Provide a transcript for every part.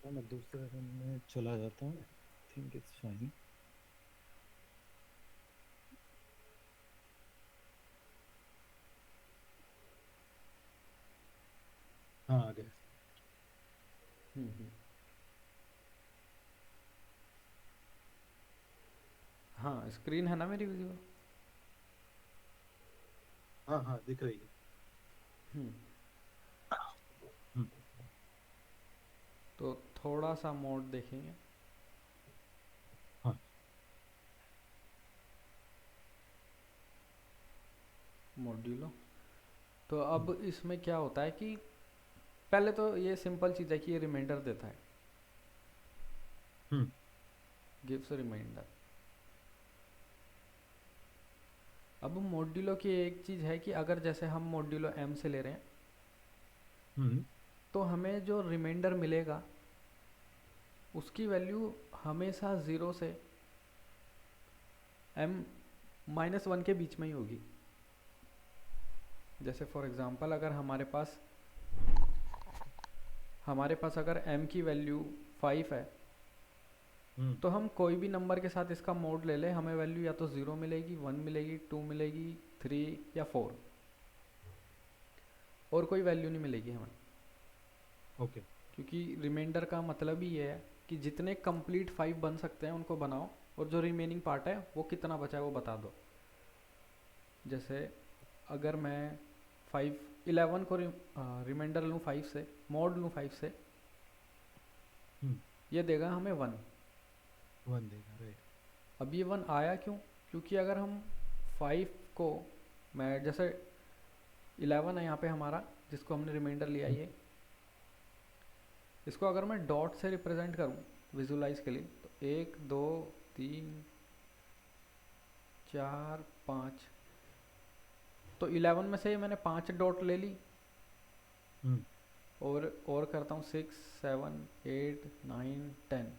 मैं दूसरे रूम में चला जाता हूँ। Think it's fine. हाँ, आ गया। हम्म। हाँ, स्क्रीन है ना मेरी वीडियो। हाँ हाँ, दिख रही है। हम्म। हम्म। तो थोड़ा सा मोड देखेंगे। हाँ। मॉड्यूलो। तो हम्म। अब इसमें क्या होता है कि पहले तो ये सिंपल चीज़ है कि ये रिमाइंडर देता है। हम्म। Gives reminder. अब मॉड्यूलो की एक चीज़ है कि अगर जैसे हम मॉड्यूलो एम से ले रहे हैं हम्म। तो हमें जो रिमाइंडर मिलेगा उसकी वैल्यू हमेशा ज़ीरो से एम माइनस वन के बीच में ही होगी। जैसे फॉर एग्ज़ाम्पल अगर हमारे पास अगर m की वैल्यू 5 है हम्म। तो हम कोई भी नंबर के साथ इसका मोड ले लें, हमें वैल्यू या तो ज़ीरो मिलेगी, वन मिलेगी, टू मिलेगी, थ्री या फोर, और कोई वैल्यू नहीं मिलेगी हमें। ओके। क्योंकि रिमाइंडर का मतलब ही ये है कि जितने कंप्लीट 5 बन सकते हैं उनको बनाओ, और जो रिमेनिंग पार्ट है वो कितना बचा है वो बता दो। जैसे अगर मैं 11 को रिमाइंडर लूँ 5 से, मोड लूँ 5 से, हम्म। ये देगा हमें वन। वन देगा, राइट। अब ये वन आया क्यों? क्योंकि अगर हम 5 को, मैं जैसे 11 है यहाँ पे हमारा जिसको हमने रिमाइंडर लिया, हम्म। ये इसको अगर मैं डॉट से रिप्रेजेंट करूँ विजुलाइज के लिए, तो एक दो तीन चार पाँच, तो 11 में से मैंने पाँच डॉट ले ली, हम्म। और करता हूँ 6 7 8 9 10,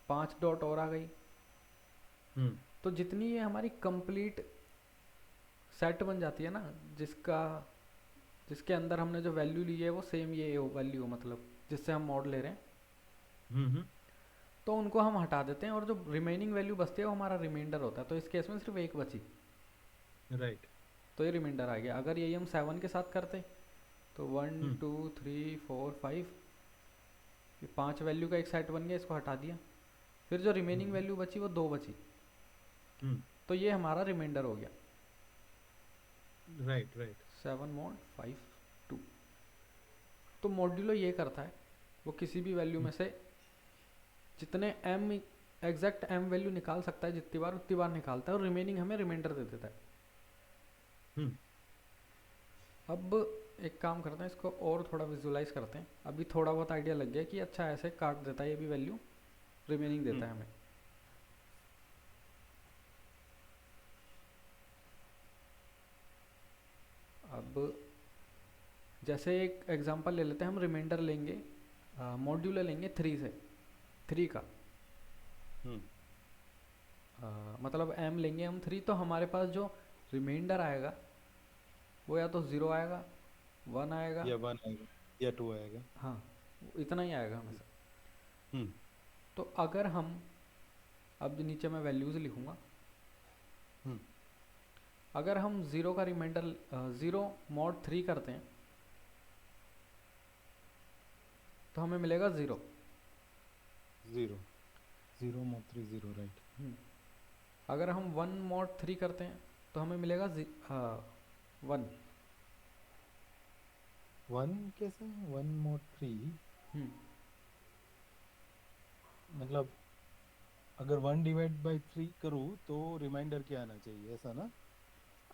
पाँच डॉट और आ गई। हम्म। तो जितनी ये हमारी कंप्लीट सेट बन जाती है ना, जिसका जिसके अंदर हमने जो वैल्यू ली है वो सेम ये वैल्यू, मतलब जिससे हम मॉड ले रहे हैं, हम्म। तो उनको हम हटा देते हैं और जो रिमेनिंग वैल्यू बचती है वो हमारा रिमाइंडर होता है। तो इस केस में सिर्फ एक बची, राइट। तो ये रिमाइंडर आ गया। अगर यही हम 7 के साथ करते तो one hmm. Two three four five, ये पाँच वैल्यू का एक सेट बन गया, इसको हटा दिया, फिर जो रिमेनिंग हम्म। वैल्यू बची वो दो बची, हम्म। तो ये हमारा रिमाइंडर हो गया। Right right. 7 mod 5 2। तो मॉड्यूलो ये करता है, वो किसी भी वैल्यू में से जितने एम एग्जैक्ट एम वैल्यू निकाल सकता है, जितनी बार उतनी बार निकालता है, और रिमेनिंग हमें रिमाइंडर दे देता है। हम्म। अब एक काम करते हैं, इसको और थोड़ा विजुलाइज करते हैं। अभी थोड़ा बहुत आइडिया लग गया कि अच्छा ऐसे काट देता है, ये भी वैल्यू रिमेनिंग देता हम्म। है हमें। अब जैसे एक एग्जांपल ले लेते हैं, हम रिमाइंडर लेंगे, मॉड्यूलर लेंगे थ्री से, थ्री का, हम्म। मतलब एम लेंगे हम थ्री, तो हमारे पास जो रिमाइंडर आएगा वो या तो ज़ीरो आएगा, वन आएगा, या वन आएगा या टू आएगा। हाँ इतना ही आएगा हम्म। हमेशा। हम्म। तो अगर हम, अब नीचे मैं वैल्यूज़ लिखूँगा, हम्म। अगर हम ज़ीरो का रिमाइंडर, ज़ीरो मॉड थ्री करते हैं तो हमें मिलेगा zero. Zero. Zero mode three zero, right. अगर हम वन मॉड थ्री करते हैं तो हमें मिलेगा वन। वन कैसे? वन मोड थ्री मतलब अगर वन डिवाइड बाई थ्री करूँ तो रिमाइंडर क्या आना चाहिए, ऐसा ना?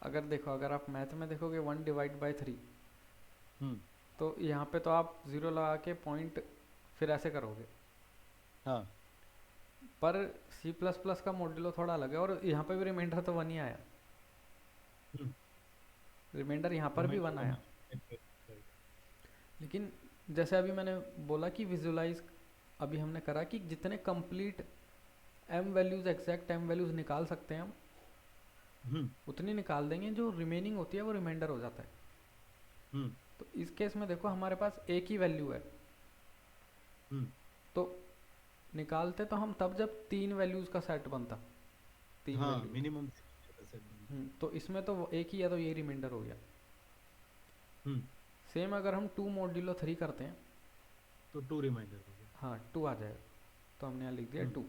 अगर देखो, अगर आप मैथ में देखोगे वन डिवाइड बाई थ्री, हम्म। तो यहाँ पे तो आप ज़ीरो लगा के पॉइंट फिर ऐसे करोगे, हाँ। पर सी प्लस प्लस का मॉड्यूलो थोड़ा अलग है, और यहाँ पे भी रिमाइंडर तो वन ही आया, हम्म। रिमाइंडर यहाँ पर भी रिमाइंडर वन वन आया। है, राइट। लेकिन जैसे अभी मैंने बोला कि विजुलाइज अभी हमने करा कि जितने complete M values, exact M values निकाल सकते हैं हम, हम्म। उतनी निकाल देंगे, जो रिमेनिंग होती है वो रिमाइंडर हो जाता है। हम्म। तो इस केस में देखो हमारे पास एक ही वैल्यू है, हम्म। तो निकालते तो हम तब जब तीन वैल्यूज़ का सेट बनता, तीन हाँ, वैल्यू। मिनिमम सेट बनता। तो इसमें तो एक ही है, तो ये रिमाइंडर हो गया। हम्म। सेम अगर हम 2 mod 3 करते हैं, तो टू रिमाइंडर हो गया। हाँ 2 आ जाएगा, तो हमने यहाँ लिख दिया हम्म। 2।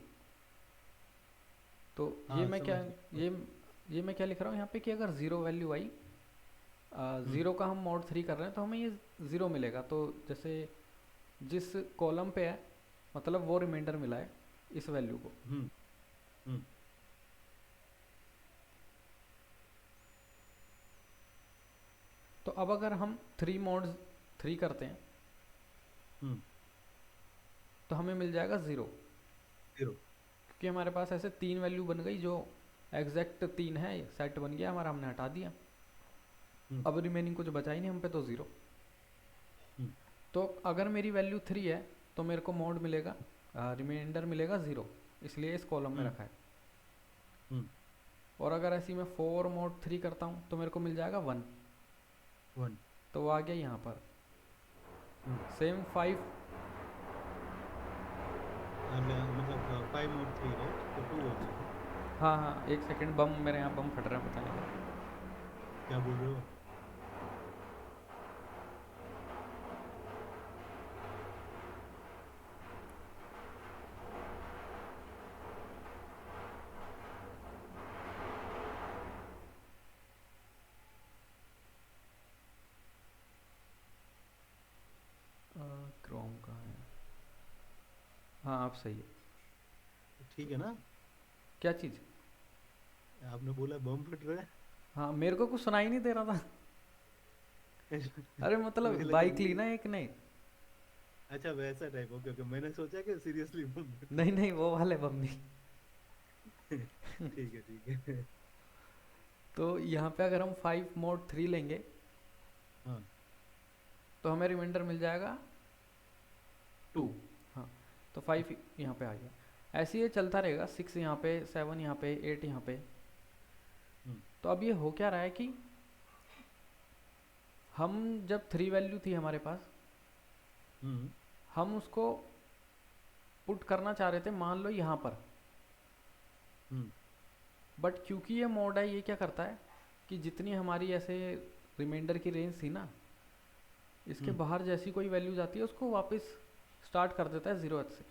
तो ये हाँ, मैं क्या, समझ गया। ये ये मैं क्या लिख रहा हूँ यहाँ पे कि अगर ज़ीरो वैल्यू आई, हम्म। ज़ीरो का हम mod 3 कर रहे हैं तो हमें ये ज़ीरो मिलेगा। तो जैसे जिस कॉलम पे है, मतलब वो रिमाइंडर मिला है इस वैल्यू को। हम्म। हम्म। तो अब अगर हम 3 mod 3 करते हैं हम्म। तो हमें मिल जाएगा ज़ीरो, जीरो। क्योंकि हमारे पास ऐसे तीन वैल्यू बन गई जो एग्जैक्ट तीन है, सेट बन गया हमारा, हमने हटा दिया। हम्म। अब रिमेनिंग कुछ बचा ही नहीं हम पे, तो ज़ीरो। हम्म। तो अगर मेरी वैल्यू 3 है तो मेरे को मोड मिलेगा, रिमाइंडर मिलेगा ज़ीरो, इसलिए इस कॉलम में हम्म। रखा है। हम्म। और अगर ऐसी मैं 4 mod 3 करता हूँ तो मेरे को मिल जाएगा 1, वन। तो वो आ गया यहाँ पर। हम्म। सेम 5। मतलब 5 और 3 राइट, तो टू हो गया ना। हाँ हाँ, एक सेकंड, बम मेरे यहाँ बम फट रहा है, पता नहीं क्या बोल रहे हो? क्रोम का है। हाँ आप सही है। ठीक है ना। क्या चीज़? आपने बोला बम फट रहा हाँ मेरे को कुछ सुनाई नहीं दे रहा था। है। अरे मतलब मुझे लगा बाइक ली ये। ना एक ने। अच्छा, वैसा टाइप। ओके ओके, मैंने सोचा कि सीरियसली बम फट नहीं नहीं, वो वाले बम नहीं। रहा है। ठीक है, ठीक है। तो यहाँ पे अगर हम 5 mod 3 लेंगे हाँ। तो हमें रिमाइंडर मिल जाएगा टू। 2। हाँ, तो 5 यहाँ पे आ गया। ऐसे ही ये चलता रहेगा, 6 यहाँ पे, 7 यहाँ पे, 8 यहाँ पे। हम्म। तो अब ये हो क्या रहा है कि हम जब 3 वैल्यू थी हमारे पास, हम्म। हम उसको पुट करना चाह रहे थे मान लो यहाँ पर। हम्म। बट क्योंकि ये मोड है, ये क्या करता है कि जितनी हमारी ऐसे रिमाइंडर की रेंज थी ना, इसके हम्म। बाहर जैसी कोई वैल्यू जाती है उसको वापस स्टार्ट कर देता है 0 से।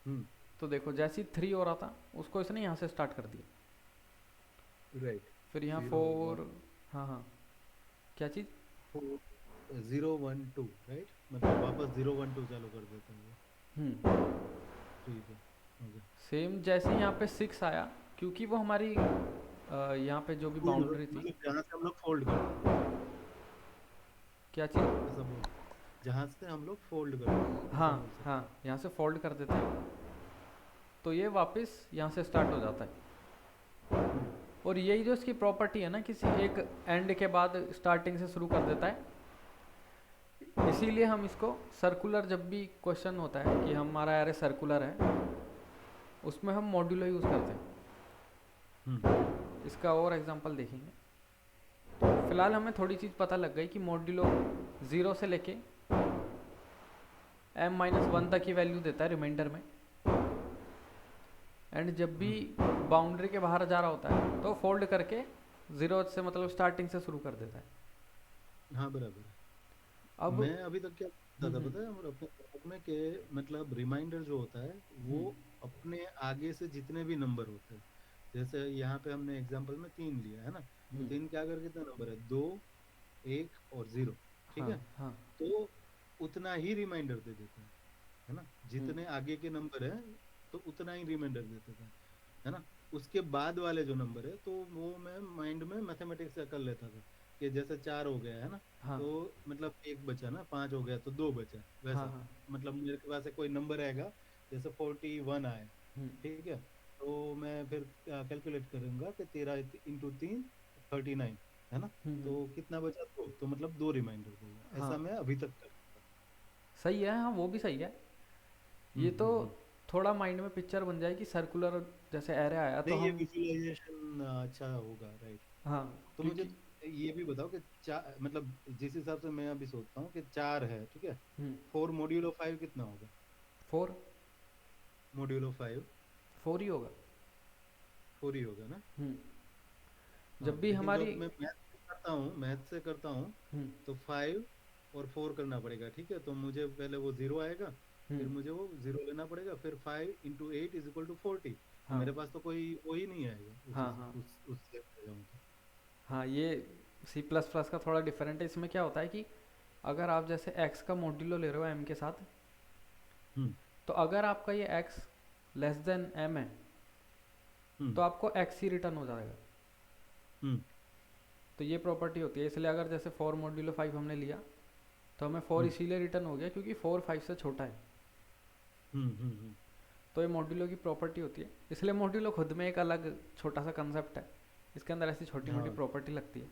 हम्म। तो देखो जैसी 3 हो रहा था उसको इसने यहाँ से स्टार्ट कर दिया, राइट। फिर यहाँ जीरो वन। 4। हाँ हाँ, क्या चीज़? फोर, 0 1 2 राइट, मतलब वापस 0 1 2 चालू कर देता है वो। हम्म। ठीक है। ओके। सेम जैसे यहाँ पे 6 आया, क्योंकि वो हमारी यहाँ पे जो भी फोल्ड, बाउंड्री थी। मतलब जहाँ से हम लोग फोल्ड करते हैं, क्या चीज़? ऐसा बोल। जहाँ से हम लोग फोल्ड करते हैं, ऐसा हाँ बोल हाँ, सकते हैं। यहाँ से फोल्ड कर देते हैं तो ये वापस यहाँ से स्टार्ट हो जाता है। हम्म। और यही जो इसकी प्रॉपर्टी है ना, किसी एक एंड के बाद स्टार्टिंग से शुरू कर देता है, इसीलिए हम इसको सर्कुलर, जब भी क्वेश्चन होता है कि हमारा एरे सर्कुलर है, उसमें हम मॉड्यूलो यूज़ करते हैं। हम्म। इसका और एग्जांपल देखेंगे। फिलहाल हमें थोड़ी चीज़ पता लग गई कि मॉड्यूलो 0 से लेके m-1 हम्म। तक की वैल्यू देता है रिमाइंडर में। एंड जब भी हम्म। बाउंड्री के बाहर जा रहा होता है तो फोल्ड करके 0 से, मतलब स्टार्टिंग से शुरू कर देता है। हाँ, बराबर है। अब मैं अभी तक क्या करता था पता है, और अपने दिमाग में कि मतलब रिमाइंडर जो होता है वो हम्म अपने आगे से जितने भी नंबर होते हैं, जैसे यहाँ पे हमने एग्जांपल में 3 लिया है ना, तो हम्म, 3 के आगे कितना नंबर है? 2, 1 और 0। ठीक हाँ है। हाँ, तो उतना ही रिमाइंडर दे देता है ना, हम्म जितने आगे के नंबर है तो उतना ही रिमाइंडर दे देता है ना। उसके बाद वाले जो नंबर है तो वो मैं माइंड में मैथमेटिक्स से कर लेता था, कि जैसे 4 हो गया है ना, हाँ तो मतलब एक बचा ना, 5 हो गया तो दो बचा, हाँ वैसा। हाँ, मतलब मेरे के पास से कोई नंबर आएगा, जैसे 41 आए, हम्म ठीक है, तो मैं फिर कैलकुलेट करूंगा कि 13 × 3 39, है ना। हम्म, तो कितना बचा? दो, तो मतलब दो रिमाइंडर दूंगा, हाँ ऐसा मैं अभी तक करता था। सही है, हाँ वो भी सही है। ये हम्म। तो हम्म। हम्म। थोड़ा माइंड में पिक्चर बन जाए कि सर्कुलर जैसे एरे आया तो नहीं, ये हम। विजुअलाइजेशन अच्छा होगा, राइट। हाँ, तो मुझे क्योंकि ये भी बताओ कि चार, मतलब जिस हिसाब से मैं अभी सोचता हूँ कि 4 है, ठीक है, हम्म 4 मॉड्यूलो 5 कितना होगा? फोर। मॉड्यूलो 5 फोर ही होगा। 4 ही होगा ना? हाँ, जब भी लेकिन हमारी। जब मैं मैथ से करता हूँ हम्म। तो 5 और 4 करना पड़ेगा, ठीक है? तो मुझे पहले वो जीरो आएगा, फिर हम्म। मुझे वो जीरो लेना पड़ेगा, फिर 5 × 8 = 40। तो हाँ मेरे पास तो कोई वो ही नहीं आएगा हाँ हाँ। उस स्टेप पे जाऊँ तो। हाँ, ये सी प्लस प्लस का थोड़ा डिफरेंट है। इसमें क्या होता है कि अगर आप जैसे एक्स का मॉड्यूलो ले रहे हो एम के साथ, हम्म तो अगर आपका ये एक्स लेस देन एम है, तो हम्म आपको एक्स ही रिटर्न हो जाएगा। हम्म तो ये प्रॉपर्टी होती है। इसलिए अगर जैसे फोर मॉड्यूलो फाइव हमने लिया, तो हमें फोर हम्म इसीलिए रिटर्न हो गया क्योंकि फोर फाइव से छोटा है। हम्म हम्म हम्म, तो ये मॉड्यूलो की प्रॉपर्टी होती है। इसलिए मॉड्यूलो खुद में एक अलग छोटा सा कंसेप्ट है। इसके अंदर ऐसी छोटी मोटी हाँ, प्रॉपर्टी लगती है।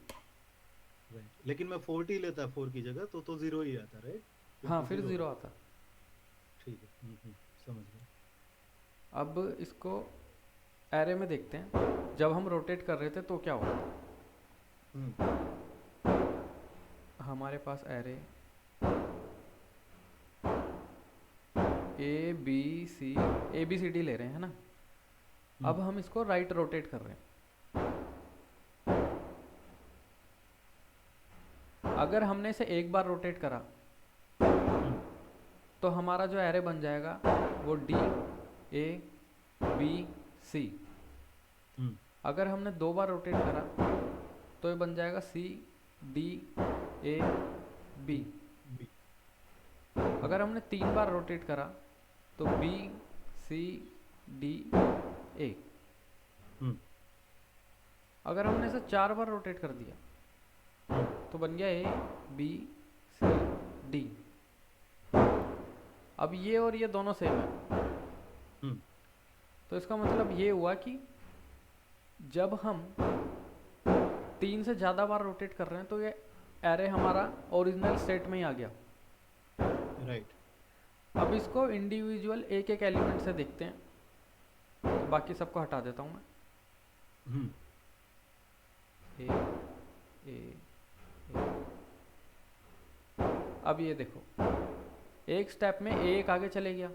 राइट। लेकिन मैं 40 लेता 4 की जगह तो जीरो ही आता, राइट? हाँ, 50 फिर जीरो ज़ीरो आता। आता। ठीक है, समझ गया। अब इसको एरे में देखते हैं। जब हम रोटेट कर रहे थे तो क्या हुआ। हम्म हमारे पास array A B C, A B C D ले रहे हैं, है ना। हम्म अब हम इसको राइट रोटेट कर रहे हैं। अगर हमने इसे एक बार रोटेट करा, हम्म तो हमारा जो एरे बन जाएगा वो डी ए बी सी। हम्म अगर हमने दो बार रोटेट करा, तो ये बन जाएगा C D A B. B. अगर हमने तीन बार रोटेट करा, तो बी सी डी ए। हम्म अगर हमने इसे चार बार रोटेट कर दिया, हम्म तो बन गया ए बी सी डी। अब ये और ये दोनों सेम है। हम्म तो इसका मतलब ये हुआ कि जब हम तीन से ज़्यादा बार रोटेट कर रहे हैं, तो ये एरे हमारा ओरिजिनल स्टेट में ही आ गया। राइट। अब इसको इंडिविजुअल एक एक एलिमेंट से देखते हैं। तो बाकी सबको हटा देता हूँ मैं। हम्म ए ए ए। अब ये देखो, एक स्टेप में एक आगे चले गया।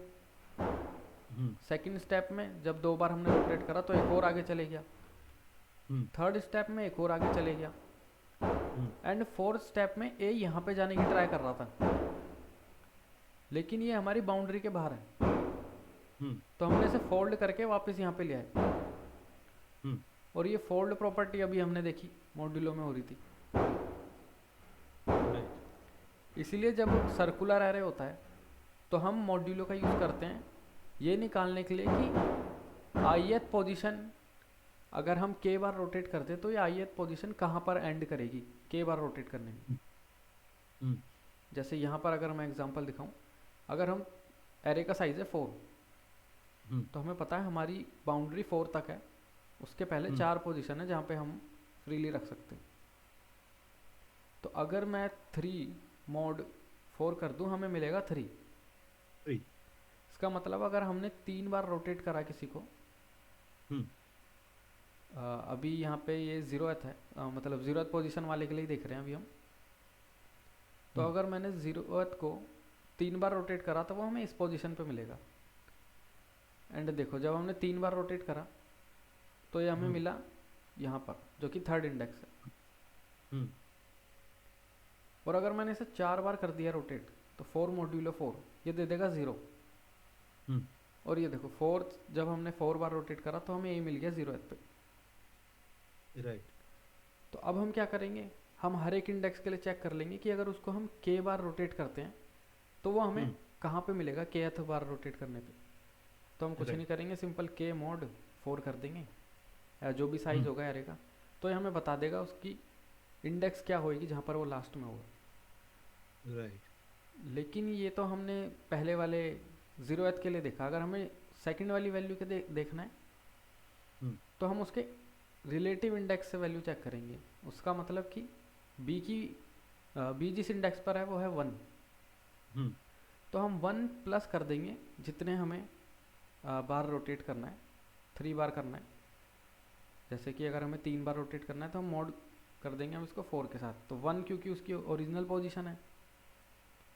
हम्म सेकंड स्टेप में जब दो बार हमने रोटेट करा, तो एक और आगे चले गया। हम्म थर्ड स्टेप में एक और आगे चले गया। हम्म एंड फोर्थ स्टेप में ए यहाँ पे जाने की ट्राई कर रहा था, लेकिन ये हमारी बाउंड्री के बाहर है। हम्म तो हमने इसे फोल्ड करके वापस यहाँ पे ले आए। हम्म और ये फोल्ड प्रॉपर्टी अभी हमने देखी मॉड्यूलो में हो रही थी। राइट। इसीलिए जब सर्कुलर एरे होता है, तो हम मॉड्यूलो का यूज़ करते हैं ये निकालने के लिए कि आईएथ पोजीशन अगर हम के बार रोटेट करते हैं, तो ये आईएथ पोजीशन कहाँ पर एंड करेगी के बार रोटेट करने में। हम्म जैसे यहाँ पर अगर मैं एग्जांपल दिखाऊं, अगर हम एरे का साइज़ है 4, हम्म तो हमें पता है हमारी बाउंड्री 4 तक है। उसके पहले हम्म 4 पोजीशन है जहाँ पे हम फ्रीली रख सकते हैं। तो अगर मैं 3 mod 4 कर दूं, हमें मिलेगा 3। थ्री। इसका मतलब अगर हमने 3 बार रोटेट करा किसी को, हम्म अभी यहाँ पे ये ज़ीरोथ है, मतलब ज़ीरोथ पोजीशन वाले के लिए ही देख रहे हैं अभी हम। तो हम्म अगर मैंने ज़ीरोथ को 3 बार रोटेट करा, तो वो हमें इस पोजीशन पे मिलेगा। एंड देखो, जब हमने 3 बार रोटेट करा, तो ये हमें हम्म मिला यहाँ पर, जो कि थर्ड इंडेक्स है। हम्म और अगर मैंने इसे 4 बार कर दिया रोटेट, तो 4 मॉड्यूलो 4 ये दे देगा 0। हम्म और ये देखो, फोर्थ जब हमने 4 बार रोटेट करा, तो हमें ये मिल गया ज़ीरोथ पे। राइट। तो अब हम क्या करेंगे, हम हर एक इंडेक्स के लिए चेक कर लेंगे कि अगर उसको हम के बार रोटेट करते हैं, तो वो हमें हम्म कहाँ पे मिलेगा केथ बार रोटेट करने पे। तो हम कुछ नहीं राइट। करेंगे, सिंपल के मॉड 4 कर देंगे, या जो भी साइज हम्म होगा एरे का। तो ये हमें बता देगा उसकी इंडेक्स क्या होएगी जहाँ पर वो लास्ट में होगा। राइट। लेकिन ये तो हमने पहले वाले ज़ीरोथ के लिए देखा। अगर हमें सेकंड वाली वैल्यू के देखना है, हम्म तो हम उसके रिलेटिव इंडेक्स से वैल्यू चेक करेंगे। उसका मतलब कि बी जिस इंडेक्स पर है वो है 1। हम्म तो हम 1 प्लस कर देंगे जितने हमें बार रोटेट करना है। 3 बार करना है। जैसे कि अगर हमें 3 बार रोटेट करना है, तो हम मॉड कर देंगे हम इसको 4 के साथ। तो 1 क्योंकि उसकी ओरिजिनल पोजीशन है,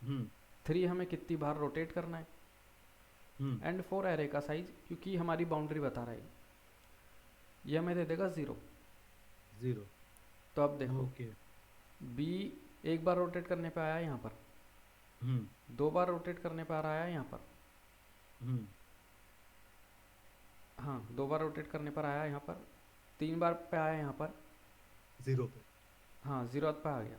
हम्म 3 हमें कितनी बार रोटेट करना है, हम्म। एंड फॉर एरे का साइज, क्योंकि हमारी बाउंड्री बता रहा है, ये हमें दे देगा 0। जीरो। तो अब देखो, ओके। बी एक बार रोटेट करने पे आया यहाँ पर, हम्म। 2 बार रोटेट करने पे आ रहा है यहाँ पर, हम्म। हाँ 2 बार रोटेट करने पर आया यहाँ पर, 3 बार पे आया यहाँ पर, जीरो पे। हाँ 0 पे आ गया।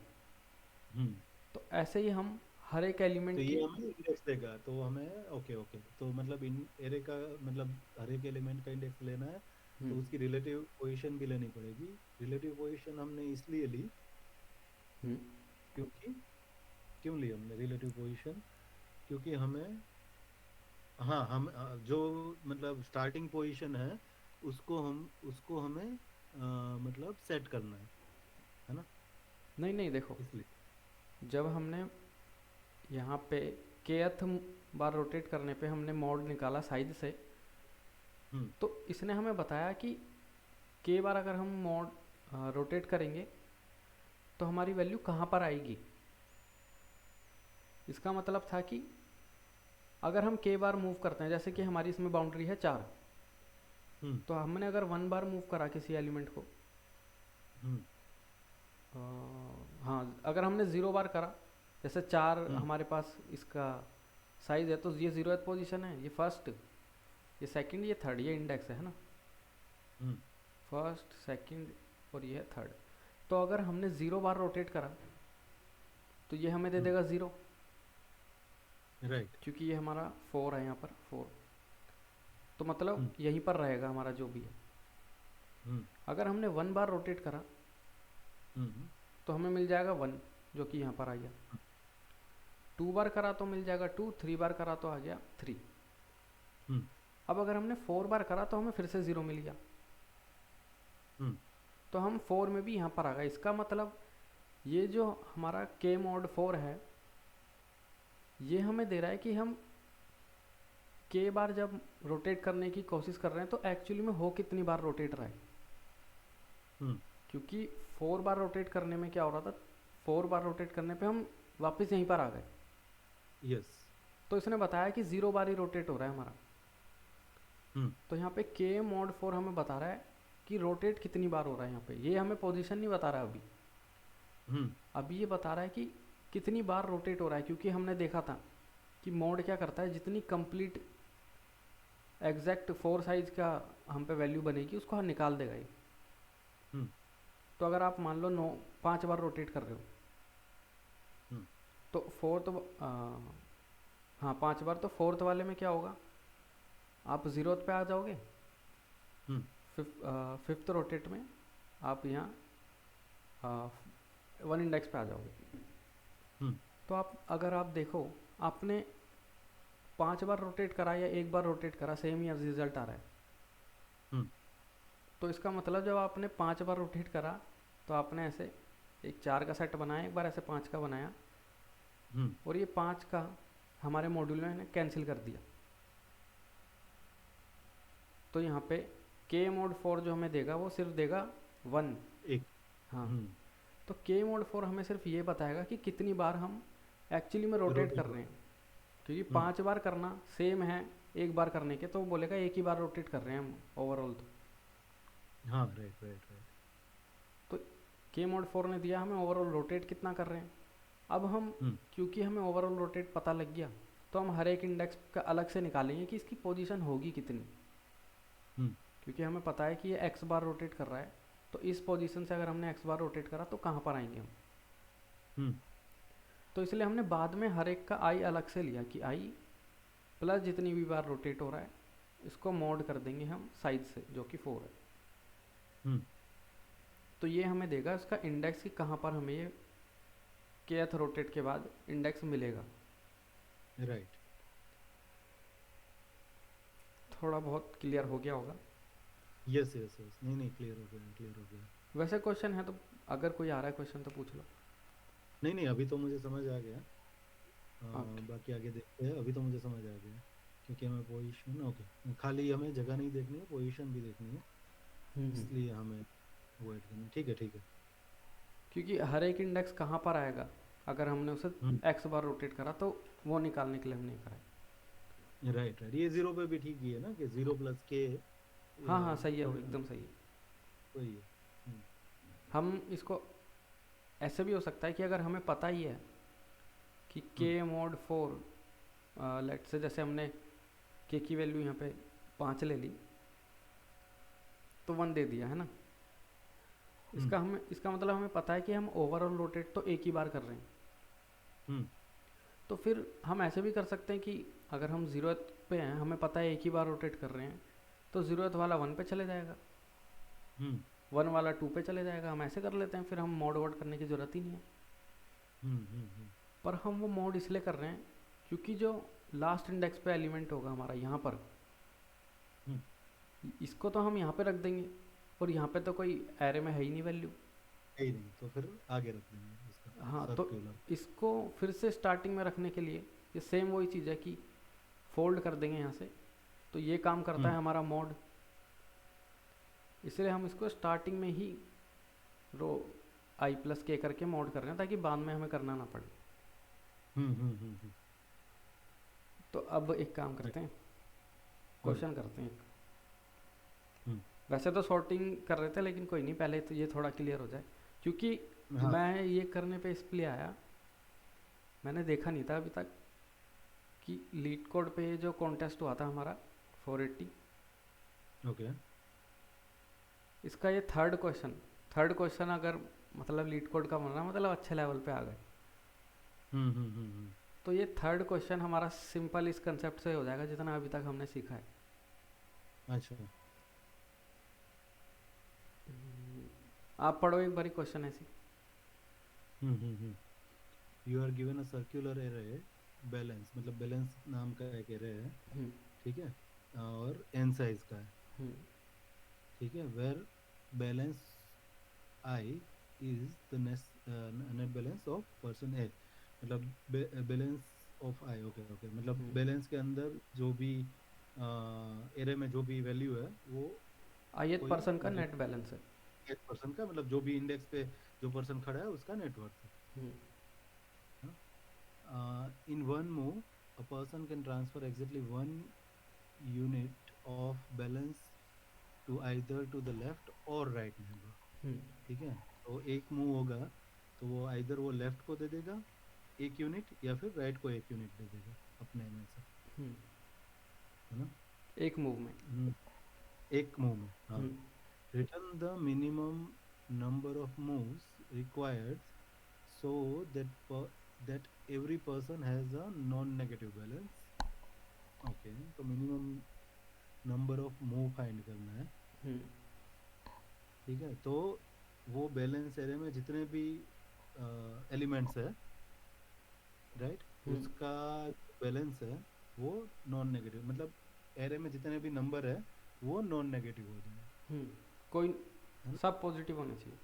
हम्म। तो ऐसे ही हम हर एक तो एलिमेंट ये की, हमें इंडेक्स देगा, तो हमें ओके ओके, तो मतलब इन एरे का मतलब हर एक एलिमेंट का इंडेक्स लेना है, हम्म तो उसकी रिलेटिव पोजीशन भी लेनी पड़ेगी। रिलेटिव पोजीशन हमने इसलिए ली हम्म क्योंकि, क्यों ली हमने रिलेटिव पोजीशन, क्योंकि हमें, हाँ हम जो मतलब स्टार्टिंग पोजीशन है उसको हमें मतलब सेट करना है ना, नहीं नहीं देखो, इसलिए। जब हमने यहाँ पे kth बार रोटेट करने पे हमने मोड निकाला साइज से, हम्म। तो इसने हमें बताया कि बार अगर हम मोड रोटेट करेंगे तो हमारी वैल्यू कहाँ पर आएगी। इसका मतलब था कि अगर हम बार मूव करते हैं, जैसे कि हमारी इसमें बाउंड्री है 4, हम्म। तो हमने अगर 1 बार मूव करा किसी एलिमेंट को, हम्म। अ, हाँ अगर हमने 0 बार करा, जैसे 4 हम्म। हमारे पास इसका साइज है, तो ये 0th पोजीशन है, ये फर्स्ट, ये सेकंड, ये थर्ड, ये इंडेक्स है ना, हम्म। फर्स्ट सेकंड और ये है थर्ड। तो अगर हमने 0 बार रोटेट करा तो ये हमें दे हम्म। देगा 0, राइट। क्योंकि ये हमारा 4 है, यहाँ पर 4, तो मतलब हम्म। यहीं पर रहेगा हमारा जो भी है। हम्म। अगर हमने 1 बार रोटेट करा हम्म। तो हमें मिल जाएगा 1, जो कि यहाँ पर आ गया। 2 बार करा तो मिल जाएगा 2, 3 बार करा तो आ गया 3। हम्म। अब अगर हमने 4 बार करा तो हमें फिर से 0 मिल गया, हम्म। तो हम 4 में भी यहाँ पर आ गए। इसका मतलब ये जो हमारा के मॉड 4 है, ये हमें दे रहा है कि हम बार जब रोटेट करने की कोशिश कर रहे हैं तो एक्चुअली में हो कितनी बार रोटेट रहा है। हम्म। क्योंकि 4 बार रोटेट करने में क्या हो रहा था, 4 बार रोटेट करने पे हम वापस यहीं पर आ गए। यस। तो इसने बताया कि 0 बार ही रोटेट हो रहा है हमारा। हम्म। तो यहाँ पे के मॉड 4 हमें बता रहा है कि रोटेट कितनी बार हो रहा है। यहाँ पे ये हमें पोजीशन नहीं बता रहा है अभी, हम्म। अभी ये बता रहा है कि कितनी बार रोटेट हो रहा है। क्योंकि हमने देखा था कि मोड क्या करता है, जितनी कंप्लीट एग्जैक्ट 4 साइज का हम पे वैल्यू बनेगी उसको हम निकाल देगा ये। हम्म। तो अगर आप मान लो 5 बार रोटेट कर रहे हो, हम्म। तो फोर्थ, हाँ 5 बार, तो फोर्थ वाले में क्या होगा, आप 0th पे आ जाओगे, हम्म। फिफ्थ रोटेट में आप यहाँ 1 इंडेक्स पे आ जाओगे। हम्म। तो आप अगर आप देखो, आपने 5 बार रोटेट करा या 1 बार रोटेट करा, सेम ही रिजल्ट आ रहा है। हम्म। तो इसका मतलब जब आपने 5 बार रोटेट करा तो आपने ऐसे एक 4 का सेट बनाया, एक बार ऐसे 5 का बनाया, हम्म। और ये 5 का हमारे मॉड्यूल में कैंसिल कर दिया। तो यहाँ पे के मोड 4 जो हमें देगा वो सिर्फ देगा 1। एक। हाँ, हम्म। तो के मोड 4 हमें सिर्फ ये बताएगा कि कितनी बार हम एक्चुअली में रोटेट कर रोटेट रहे हो। हैं। क्योंकि हम्म। 5 बार करना सेम है 1 बार करने के, तो वो बोलेगा एक ही बार रोटेट कर रहे हैं हम ओवरऑल। हाँ राइट राइट राइट। तो के मोड 4 ने दिया हमें ओवरऑल रोटेट कितना कर रहे हैं। अब हम, हम्म। क्योंकि हमें ओवरऑल रोटेट पता लग गया, तो हम हर एक इंडेक्स का अलग से निकालेंगे कि इसकी पोजीशन होगी कितनी। हम्म। क्योंकि हमें पता है कि ये एक्स बार रोटेट कर रहा है, तो इस पोजीशन से अगर हमने एक्स बार रोटेट करा तो कहाँ पर आएंगे हम। हम्म। तो इसलिए हमने बाद में हर एक का आई अलग से लिया कि आई प्लस जितनी भी बार रोटेट हो रहा है इसको मॉड कर देंगे हम साइज से, जो कि 4 है। हम्म। तो ये हमें देगा इसका इंडेक्स कि कहाँ पर हमें ये kth रोटेट के बाद इंडेक्स मिलेगा। राइट। थोड़ा बहुत क्लियर हो गया होगा। यस यस यस, नहीं नहीं, क्लियर हो गया क्लियर हो गया। वैसे क्वेश्चन है तो, अगर कोई आ रहा है क्वेश्चन तो पूछ लो। नहीं नहीं, अभी तो मुझे समझ आ गया। ओके। बाकी आगे देखते हैं, अभी तो मुझे समझ आ गया। क्योंकि हमें पोजीशन, ओके, खाली हमें जगह नहीं देखनी है, पोजीशन भी देखनी है, हम्म। इसलिए हमें वेट करना है। ठीक है ठीक है। क्योंकि हर एक इंडेक्स कहाँ पर आएगा, अगर हमने उसे हम्म। एक्स बार रोटेट करा तो वो निकालने के लिए हमने करा है। राइट राइट, ये जीरो पे भी ठीक ही है ना, कि जीरो प्लस के हाँ हाँ सही है, वो एकदम सही है। वही है। हम्म हम इसको ऐसे भी हो सकता है कि अगर हमें पता ही है कि हम्म के मोड 4, लेट से जैसे हमने के की वैल्यू यहाँ पे 5 ले ली, तो 1 दे दिया है ना। हम्म इसका मतलब हमें पता है कि हम ओवरऑल रोटेट तो एक ही बार कर रहे हैं। हम्म तो फिर हम ऐसे भी कर सकते हैं कि अगर हम ज़ीरोथ पे हैं, हमें पता है एक ही बार रोटेट कर रहे हैं, तो ज़ीरोथ वाला 1 पे चले जाएगा, हम्म 1 वाला 2 पे चले जाएगा। हम ऐसे कर लेते हैं, फिर हम मोड वोड करने की ज़रूरत ही नहीं है। हम्म। पर हम वो मोड इसलिए कर रहे हैं क्योंकि जो लास्ट इंडेक्स पे एलिमेंट होगा हमारा यहाँ पर, हम्म, इसको तो हम यहाँ पे रख देंगे, और यहाँ पे तो कोई एरे में है ही नहीं वैल्यू। है ही नहीं, तो फिर आगे रख देंगे उसका हाँ, तो सर्कुलर। इसको फिर से स्टार्टिंग में रखने के लिए ये सेम वही चीज़ है कि फोल्ड कर देंगे यहाँ से, तो ये काम करता है हम्म हमारा मोड। इसलिए हम इसको स्टार्टिंग में ही रो आई प्लस के करके मोड कर रहे हैं, ताकि बाद में हमें करना ना पड़े। हम्म। तो अब एक काम करते हैं, हम्म क्वेश्चन करते हैं। हम्म वैसे तो सॉर्टिंग कर रहे थे, लेकिन कोई नहीं, पहले तो ये थोड़ा क्लियर हो जाए, क्योंकि हाँ मैं ये करने पे इसलिए आया, मैंने देखा नहीं था अभी तक कि लीड कोड पे जो कॉन्टेस्ट हुआ था हमारा 480, ओके। इसका ये थर्ड क्वेश्चन अगर मतलब लीड कोड का बनना मतलब अच्छे लेवल पे आ गए, हम्म। तो ये थर्ड क्वेश्चन हमारा सिंपल इस कंसेप्ट से हो जाएगा जितना अभी तक हमने सीखा है। अच्छा। आप पढ़ो एक बारी क्वेश्चन ऐसी। Hmm. You are given a circular array balance, मतलब बैलेंस नाम का एक एरे है, हम्म ठीक है, और एन साइज का है, हम्म ठीक है, where balance I is the net balance of person A, मतलब balance of I, okay okay, मतलब हम्म। बैलेंस के अंदर जो भी एरे में जो भी वैल्यू है वो ith कोई पर्सन का मतलब नेट बैलेंस है। एक पर्सन का, मतलब जो भी इंडेक्स पे जो पर्सन खड़ा है उसका नेटवर्थ है हम्म ना। In one move a person can transfer exactly one unit of balance to either to the left और राइट नेबर, हम्म ठीक है। तो एक मूव होगा तो वो आइदर वो लेफ्ट को दे देगा एक यूनिट, या फिर राइट को एक यूनिट दे देगा अपने में से, हम्म। है ना। एक मूव में। हम्म, एक मूव में, हाँ। Hmm return the minimum number of moves required so that every person has a non-negative balance, okay, तो minimum number of move find करना है, हम्म ठीक है। तो वो बैलेंस एरे में जितने भी एलिमेंट्स है, राइट, हम्म उसका बैलेंस है वो नॉन नेगेटिव, मतलब एरे में जितने भी नंबर है वो नॉन नेगेटिव हो जाए, हम्म। कोई है ना, सब पॉजिटिव होने चाहिए।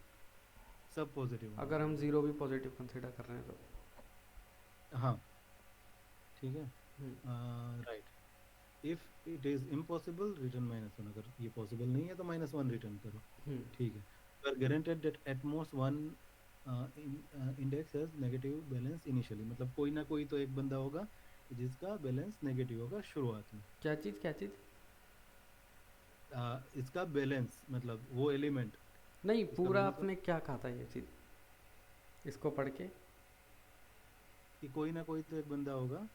सब पॉजिटिव होने अगर हम चाहिए। ज़ीरो भी पॉजिटिव कंसिडर कर रहे हैं तो। हाँ, ठीक है, hmm right. If it is impossible return -1, अगर ये पॉसिबल नहीं है तो -1 रिटर्न करो, हम्म ठीक है। You are guaranteed that at most one index has negative balance initially, मतलब कोई ना कोई तो एक बंदा होगा जिसका बैलेंस नेगेटिव होगा शुरुआत में। क्या चीज़ क्या चीज़? इसका बैलेंस मतलब वो एलिमेंट, नहीं, इसका पूरा बैलेंस आपने क्या कहा था ये चीज़ इसको पढ़ के? कि कोई ना कोई तो एक बंदा होगा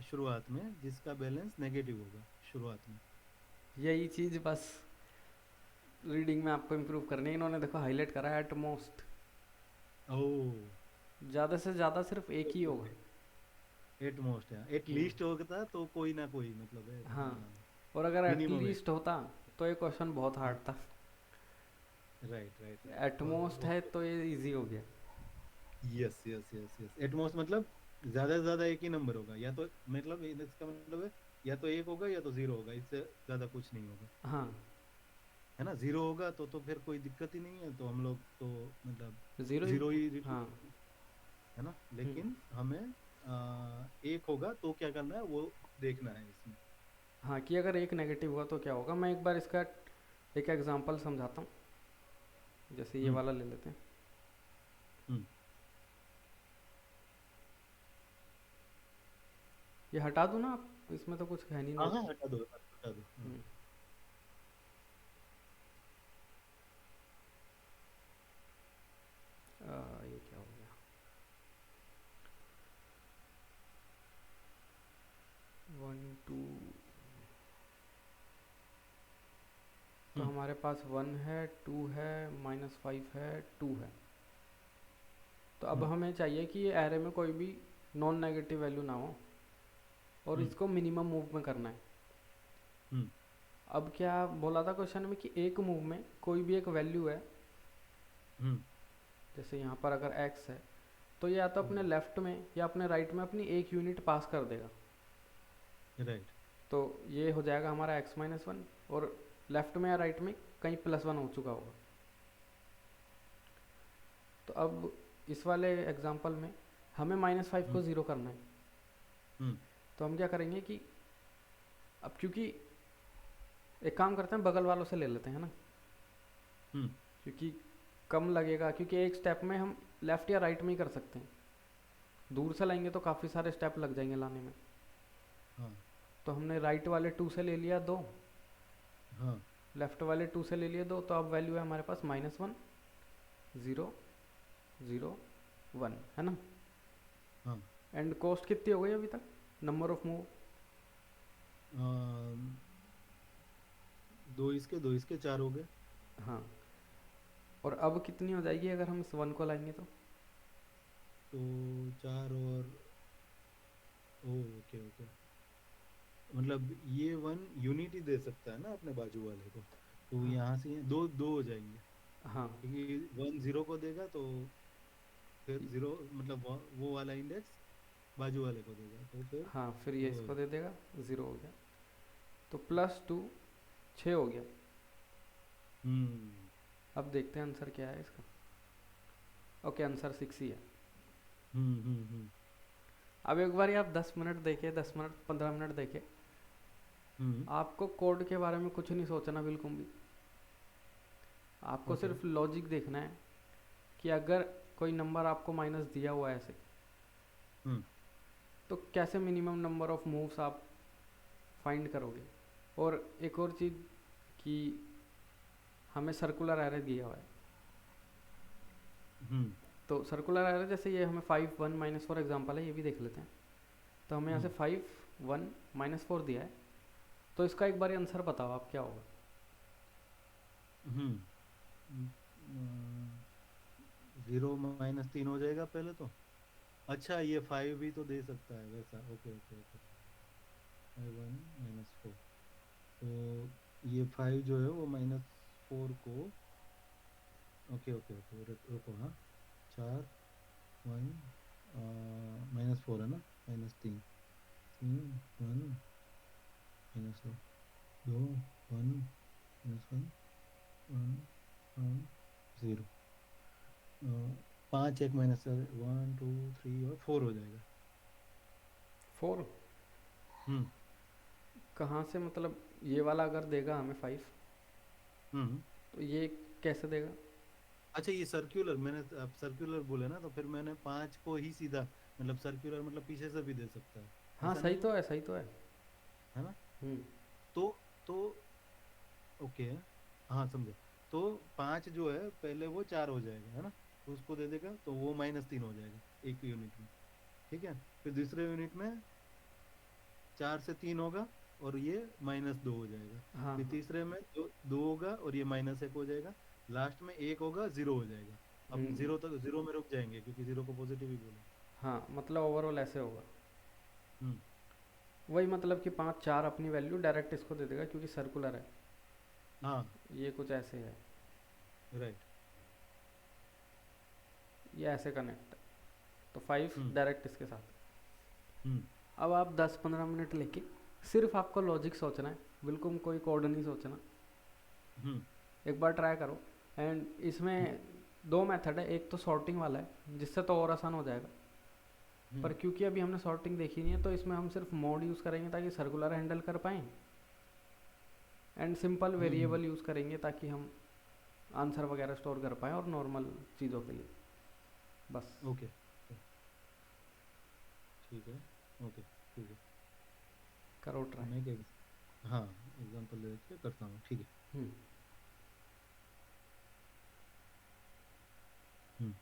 शुरुआत में जिसका बैलेंस नेगेटिव होगा शुरुआत में। यही चीज़ बस रीडिंग में आपको इम्प्रूव करनी है। इन्होंने देखो हाईलाइट करा है एट मोस्ट, ओह, ज़्यादा से ज़्यादा सिर्फ एक ही होगा। एट मोस्ट है, एट हम्म, लीस्ट होता तो कोई ना कोई, मतलब है, हाँ। हाँ, और अगर मिनिमम एट। एटलीस्ट होता तो ये क्वेश्चन बहुत हार्ड हाँ, था। राइट राइट राइट, एटमोस्ट है तो ये इजी हो गया। Yes yes yes yes, at most मतलब ज्यादा से ज्यादा एक ही नंबर होगा, या तो मतलब इसका मतलब है या तो एक होगा या तो जीरो होगा, इससे ज्यादा कुछ नहीं होगा, हाँ, है ना। जीरो होगा तो फिर कोई दिक्कत ही नहीं है, तो हम लोग तो मतलब ज़ीरो ही। जीरो ही return हाँ। करेंगे, है ना। हम्म, लेकिन हमें एक होगा तो क्या करना है वो देखना है इसमें। हाँ, कि अगर एक नेगेटिव हुआ तो क्या होगा। मैं एक बार इसका एक एग्जांपल समझाता हूँ, जैसे ये हम्म वाला ले लेते हैं। हम्म ये हटा दूँ ना आप? इसमें तो कुछ है नहीं हाँ हाँ, नोट। हटा दो हटा दो, हाँ। हम्म, ये क्या हो गया, 1 2, तो हम्म हमारे पास 1 है 2 है -5 है 2 है। तो अब हम्म हमें चाहिए कि ये एरे में कोई भी नॉन नेगेटिव वैल्यू ना हो और हम्म इसको मिनिमम मूव में करना है। हम्म अब क्या बोला था क्वेश्चन में कि एक मूव में कोई भी एक वैल्यू है, हम्म जैसे यहाँ पर अगर x है तो ये या तो अपने लेफ्ट में या अपने राइट में अपनी एक यूनिट पास कर देगा। राइट। तो ये हो जाएगा हमारा x-1, और लेफ्ट में या राइट में कहीं +1 हो चुका होगा। तो अब इस वाले एग्जांपल में हमें -5 को हम्म ज़ीरो करना है। हम्म तो हम क्या करेंगे कि अब क्योंकि एक काम करते हैं, बगल वालों से ले लेते हैं ना, हम्म क्योंकि कम लगेगा, क्योंकि एक स्टेप में हम लेफ़्ट या राइट में ही कर सकते हैं। दूर से लाएंगे तो काफ़ी सारे स्टेप लग जाएंगे लाने में। हाँ तो हमने राइट वाले 2 से ले लिया 2, हाँ लेफ़्ट वाले 2 से ले लिए 2, तो अब वैल्यू है हमारे पास -1 0 0 1, है ना। हाँ। एंड कॉस्ट कितनी हो गई अभी तक, नंबर ऑफ मूव? अम, दो इसके चार हो गए। हाँ, और अब कितनी हो जाएगी अगर हम इस 1 को लाएंगे तो? तो चार और, ओ ओके ओके, मतलब ये वन यूनिटी दे सकता है ना अपने बाजू वाले को, तो हाँ यहाँ से दो दो हो जाएंगे, हाँ क्योंकि वन जीरो को देगा तो फिर जीरो, मतलब वो वाला इंडेक्स बाजू वाले को देगा तो फिर हाँ, फिर ये दो हो इसको जाए। दे देगा, 0 हो गया। तो +2 6 हो गया। हम्म अब देखते हैं आंसर क्या है इसका। ओके, आंसर 6 ही है। हम्म। अब एक बार आप 10 मिनट देखे, 10 मिनट 15 मिनट देखे, हम्म आपको कोड के बारे में कुछ नहीं सोचना बिल्कुल भी। आपको ओके। सिर्फ लॉजिक देखना है कि अगर कोई नंबर आपको माइनस दिया हुआ है ऐसे, हम्म तो कैसे मिनिमम नंबर ऑफ मूव्स आप फाइंड करोगे। और एक और चीज़ कि हमें सर्कुलर एरे दिया हुआ है, हम्म तो सर्कुलर एरे जैसे ये हमें 5 1 -4 एग्जांपल है, ये भी देख लेते हैं। तो हमें यहाँ से हम्म 5 1 -4 दिया है, तो इसका एक बार आंसर बताओ आप क्या होगा। हम्म। जीरो माइनस तीन हो जाएगा पहले तो। अच्छा, ये फाइव भी तो दे सकता है वैसा, okay okay okay. Five one -4, तो ये फाइव जो है वो -4 को, ओके ओके ओके, रुको हाँ। चार, वन, -4 है ना, -3, तीन वन, -2, दो, वन, -1, वन, वन, जीरो, पाँच, एक माइनस, वन टू थ्री और फोर हो जाएगा। 4 हम्म कहाँ से, मतलब ये वाला अगर देगा हमें 5, हम्म। तो ये कैसे देगा? अच्छा, ये सर्कुलर, मैंने आप सर्कुलर बोले ना, तो फिर मैंने पाँच को ही सीधा, मतलब सर्कुलर मतलब पीछे से भी दे सकता है, हाँ ऐसा सही नहीं है, तो है, सही तो है। है ना। हम्म तो तो ओके, हाँ समझे। तो पाँच जो है पहले वो चार हो जाएगा, है ना, तो उसको दे देगा तो वो -3 हो जाएगा एक यूनिट में। ठीक है, फिर दूसरे यूनिट में चार से तीन होगा और ये -2 हो जाएगा। हाँ फिर हाँ। तीसरे में दो दो होगा और ये -1 हो जाएगा। लास्ट में एक होगा, जीरो हो जाएगा। अब हम्म, जीरो तक, जीरो में रुक जाएंगे क्योंकि जीरो को पॉजिटिव ही बोला। हाँ मतलब ओवरऑल ऐसे होगा। हम्म वही मतलब कि 5 4 अपनी वैल्यू डायरेक्ट इसको दे देगा क्योंकि सर्कुलर है। हाँ ये कुछ ऐसे है, राइट। ये ऐसे कनेक्ट, तो 5 हम्म डायरेक्ट इसके साथ। हम्म अब आप 10 15 मिनट लेके सिर्फ आपको लॉजिक सोचना है, बिल्कुल कोई कोड नहीं सोचना। हम्म एक बार ट्राई करो। एंड हम्म इसमें दो मेथड है, एक तो सॉर्टिंग वाला है जिससे तो और आसान हो जाएगा, पर हम्म क्योंकि अभी हमने सॉर्टिंग देखी नहीं है तो इसमें हम सिर्फ मोड यूज़ करेंगे ताकि सर्कुलर हैंडल कर पाएँ, and simple hmm. Variable use करेंगे ताकि हम आंसर वगैरह स्टोर कर पाएँ और नॉर्मल चीज़ों के लिए बस। ओके, ठीक है, ओके ठीक है। करो तो ट्राई। मैं एक हाँ एग्जांपल लेके करता हूँ, ठीक है। हम्म। हम्म।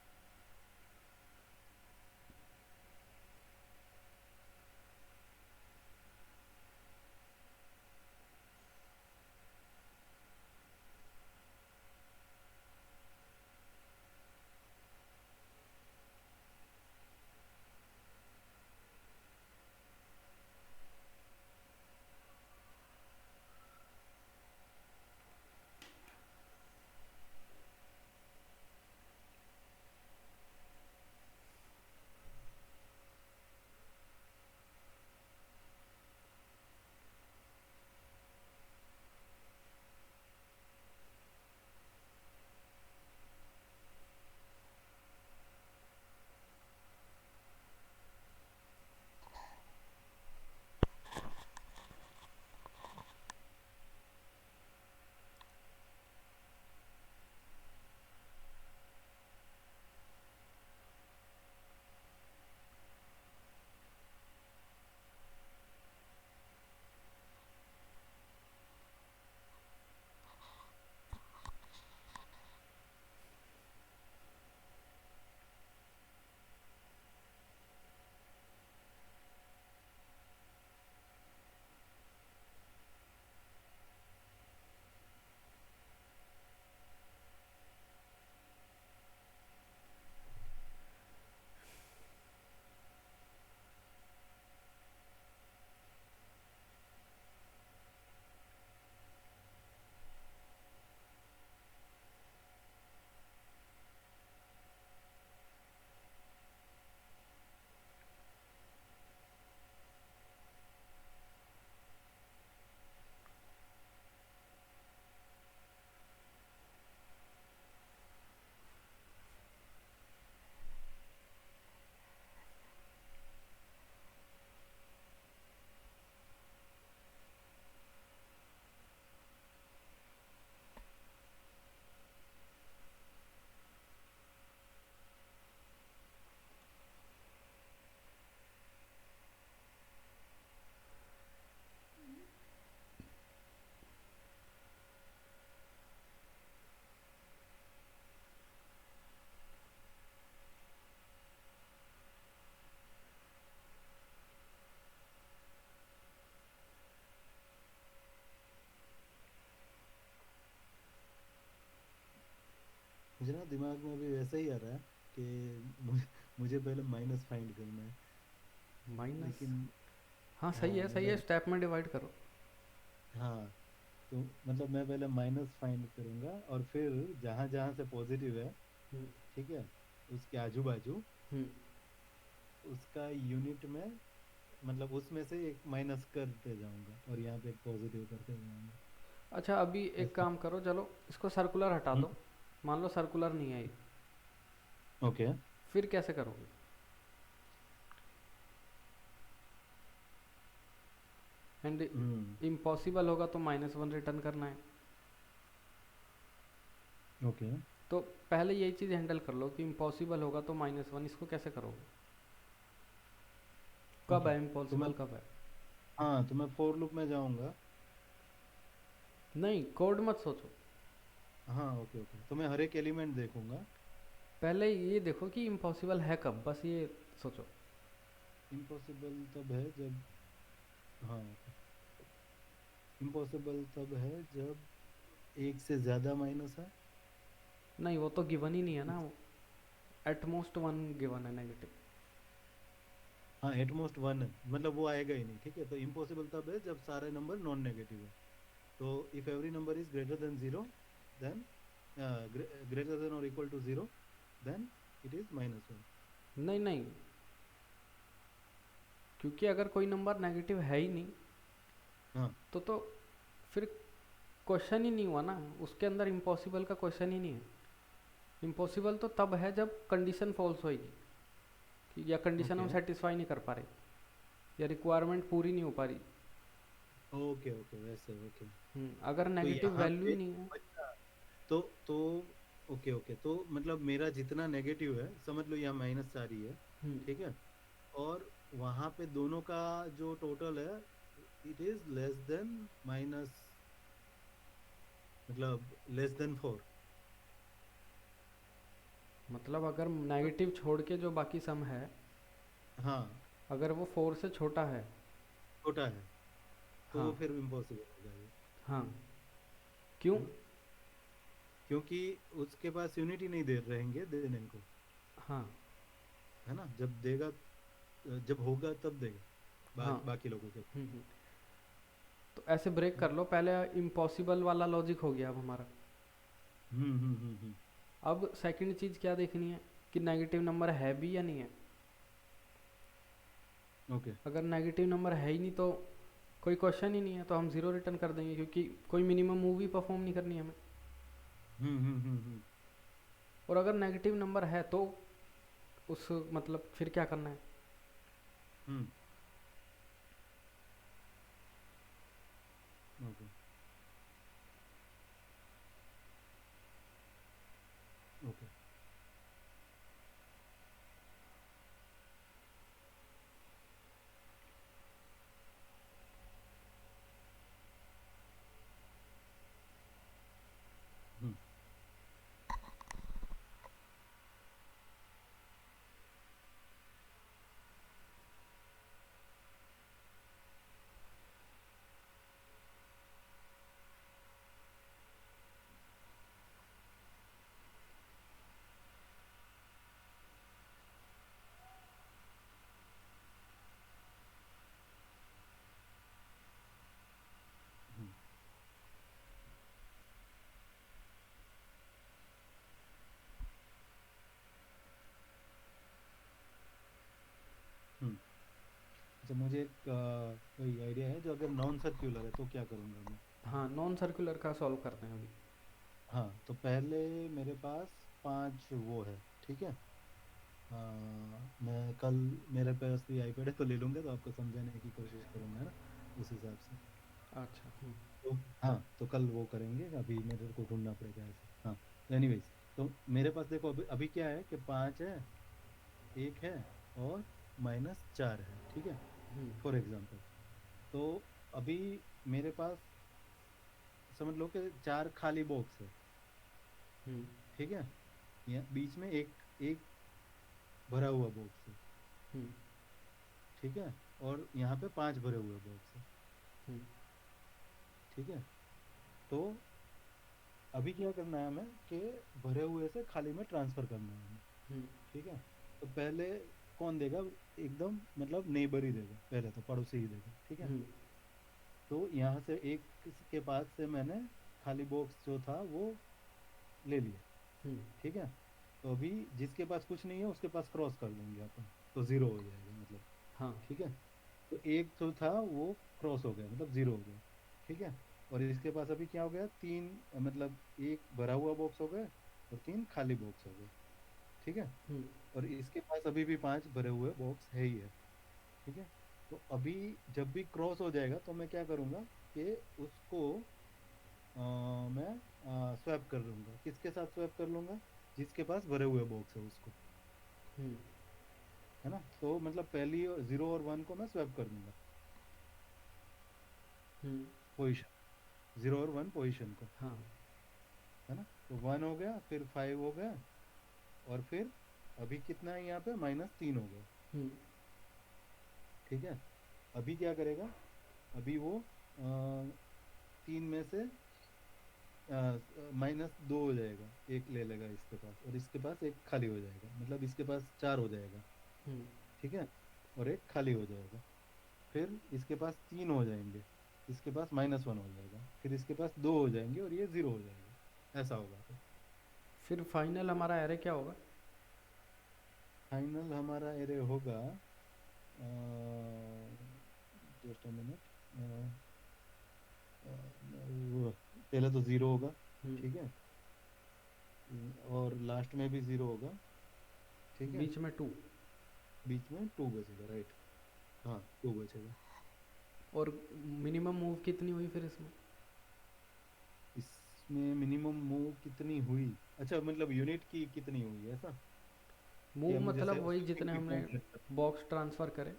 मुझे ना दिमाग में अभी वैसा ही आ रहा है कि मुझे पहले माइनस फाइंड करना है, माइनस। लेकिन हाँ सही हाँ है, सही है, मतलब स्टेप में डिवाइड करो। हाँ, तो मतलब मैं पहले माइनस फाइंड करूंगा और फिर जहां जहां से पॉजिटिव है, हम्म। ठीक है, उसके आजू बाजू हम्म। उसका यूनिट में, मतलब उसमें से एक माइनस करते जाऊंगा और यहाँ पे एक पॉजिटिव करते जाऊंगा। अच्छा अभी एक ऐसा। काम करो, चलो इसको सर्कुलर हटा हम्म। दो। मान लो सर्कुलर नहीं है ये, ओके। फिर कैसे करोगे? And hmm. इम्पॉसिबल होगा तो -1 रिटर्न करना है। ओके। तो पहले यही चीज़ हैंडल कर लो कि इम्पॉसिबल होगा तो -1, इसको कैसे करोगे? कब ओके। है तो मैं इम्पॉसिबल, कब है? हाँ तो मैं फोर लूप में जाऊंगा। नहीं, कोड मत सोचो। हाँ ओके ओके, तो मैं हर एक एलिमेंट देखूंगा। पहले ये देखो कि इम्पॉसिबल है कब, बस ये सोचो। इम्पॉसिबल तब है जब, हाँ ओके, इम्पॉसिबल तब है जब एक से ज्यादा माइनस है। नहीं वो तो गिवन ही नहीं है एक, ना, एटमोस्ट 1 गिवन है नेगेटिव। हाँ एटमोस्ट वन है, मतलब वो आएगा ही नहीं, ठीक है। तो इम्पॉसिबल तब है जब सारे नंबर नॉन नेगेटिव है। तो if every number is greater than zero, then greater than और equal to zero, then it is -1। नहीं नहीं, क्योंकि अगर कोई नंबर नेगेटिव है ही नहीं हाँ तो फिर क्वेश्चन ही नहीं हुआ ना, उसके अंदर इम्पॉसिबल का क्वेश्चन ही नहीं है। इम्पॉसिबल तो तब है जब कंडीशन फॉल्स होएगी, या कंडीशन हम ओके सेटिस्फाई नहीं कर पा रहे, या रिक्वायरमेंट पूरी नहीं हो पा रही। ओके ओके, वैसे ओके। अगर तो नेगेटिव यहाँ वैल्यू पे ही नहीं है। अच्छा, तो ओके ओके, तो मतलब मेरा जितना नेगेटिव है समझ लो यहाँ माइनस आ रही है, हम्म। ठीक है। और वहां पे दोनों का जो टोटल है it is less than minus, मतलब लेस देन 4। मतलब अगर नेगेटिव छोड़ के जो बाकी सम है, हाँ, अगर वो 4 से छोटा है। छोटा है तो हाँ। वो फिर इम्पॉसिबल हो जाएगा। हाँ। क्यों? है ना, क्योंकि उसके पास यूनिट ही नहीं दे रहेंगे देने को। हाँ। है ना, जब देगा, जब होगा तब देगा हाँ। बाकी लोगों के। हम्म। तो ऐसे ब्रेक है कर ना। लो, पहले इम्पॉसिबल वाला लॉजिक हो गया अब हमारा। हम्म। अब सेकंड चीज़ क्या देखनी है, कि नेगेटिव नंबर है भी या नहीं है। ओके। अगर नेगेटिव नंबर है ही नहीं तो कोई क्वेश्चन ही नहीं है, तो हम ज़ीरो रिटर्न कर देंगे, क्योंकि कोई मिनिमम मूव ही परफॉर्म नहीं करनी है हमें। हम्म। और अगर नेगेटिव नंबर है तो उस मतलब फिर क्या करना है। हम्म। ओके। ओके। हम्म। हम्म। हम्म। अच्छा, मुझे एक कोई आइडिया है, जो अगर नॉन सर्क्यूलर है तो क्या करूँगा मैं। हाँ, नॉन सर्कुलर का सॉल्व करते हैं अभी। हाँ, तो पहले मेरे पास 5 वो है, ठीक है। मैं कल, मेरे पास भी आईपैड है तो ले लूँगा, तो आपको समझाने की कोशिश करूँगा, है ना, उस हिसाब से। अच्छा। तो हाँ, तो कल वो करेंगे, अभी मेरे को ढूंढना पड़ेगा ऐसे। हाँ, तो एनीवेज, तो मेरे पास देखो, अभी अभी क्या है कि 5 है, एक है, और -4 है, ठीक है, फॉर एग्जाम्पल। तो अभी मेरे पास समझ लो कि 4 खाली बॉक्स है, हम्म। ठीक है। यहाँ बीच में एक एक भरा हुआ बॉक्स है, हम्म। ठीक है। और यहाँ पे 5 भरे हुए बॉक्स है, हम्म। ठीक है। तो अभी क्या करना है हमें कि भरे हुए से खाली में ट्रांसफर करना है हमें, हम्म। ठीक है। तो पहले कौन देगा, एकदम मतलब नेबर ही देगा, पहले तो पड़ोसी ही देगा, ठीक है। हम्म। तो यहाँ से एक के पास से मैंने खाली बॉक्स जो था वो ले लिया, हम्म। ठीक है। तो अभी जिसके पास कुछ नहीं है उसके पास क्रॉस कर देंगे अपन, तो जीरो हो जाएगा मतलब, हाँ। ठीक है। तो एक जो था वो क्रॉस हो गया, मतलब जीरो हो गया, ठीक है। और इसके पास अभी क्या हो गया, तीन, मतलब एक भरा हुआ बॉक्स हो गया और 3 खाली बॉक्स हो गए, ठीक है। हम्म। और इसके पास अभी भी 5 भरे हुए बॉक्स है ही है, ठीक है। तो अभी जब भी क्रॉस हो जाएगा तो मैं क्या करूँगा कि उसको अ, मैं स्वैप कर लूँगा, किसके साथ स्वैप कर लूँगा, जिसके पास भरे हुए बॉक्स है उसको, हम्म। है ना। तो मतलब पहली 0 और 1 को मैं स्वैप कर दूंगा, हम्म। पोजिशन, 0 और 1 पोजिशन को, हाँ। है ना। तो 1 हो गया, फिर 5 हो गया, और फिर अभी कितना है यहाँ पे, -3 हो गया, हम्म। ठीक है। अभी क्या करेगा, अभी वो 3 में से -2 हो जाएगा, एक ले लेगा इसके पास, और इसके पास एक खाली हो जाएगा, मतलब इसके पास 4 हो जाएगा, हम्म। ठीक है। और एक खाली हो जाएगा, फिर इसके पास 3 हो जाएंगे, इसके पास -1 हो जाएगा, फिर इसके पास 2 हो जाएंगे, और ये 0 हो जाएगा, ऐसा होगा फिर। फिर फाइनल हमारा एरे क्या होगा। फाइनल हमारा एरे होगा, जस्ट अ मिनट, पहले तो 0 होगा, ठीक है। और लास्ट में भी 0 होगा, ठीक है। बीच में 2। बीच में 2 बचेगा, राइट। हाँ, 2 बचेगा। और मिनिमम मूव कितनी हुई फिर इसमें। इसमें मिनिमम मूव कितनी हुई, अच्छा मतलब यूनिट की कितनी हुई, ऐसा कि मूव हम जैसे मतलब वही स्विचिंग जितने की हमने फॉर्म सेट करते हैं। बॉक्स ट्रांसफ़र करे।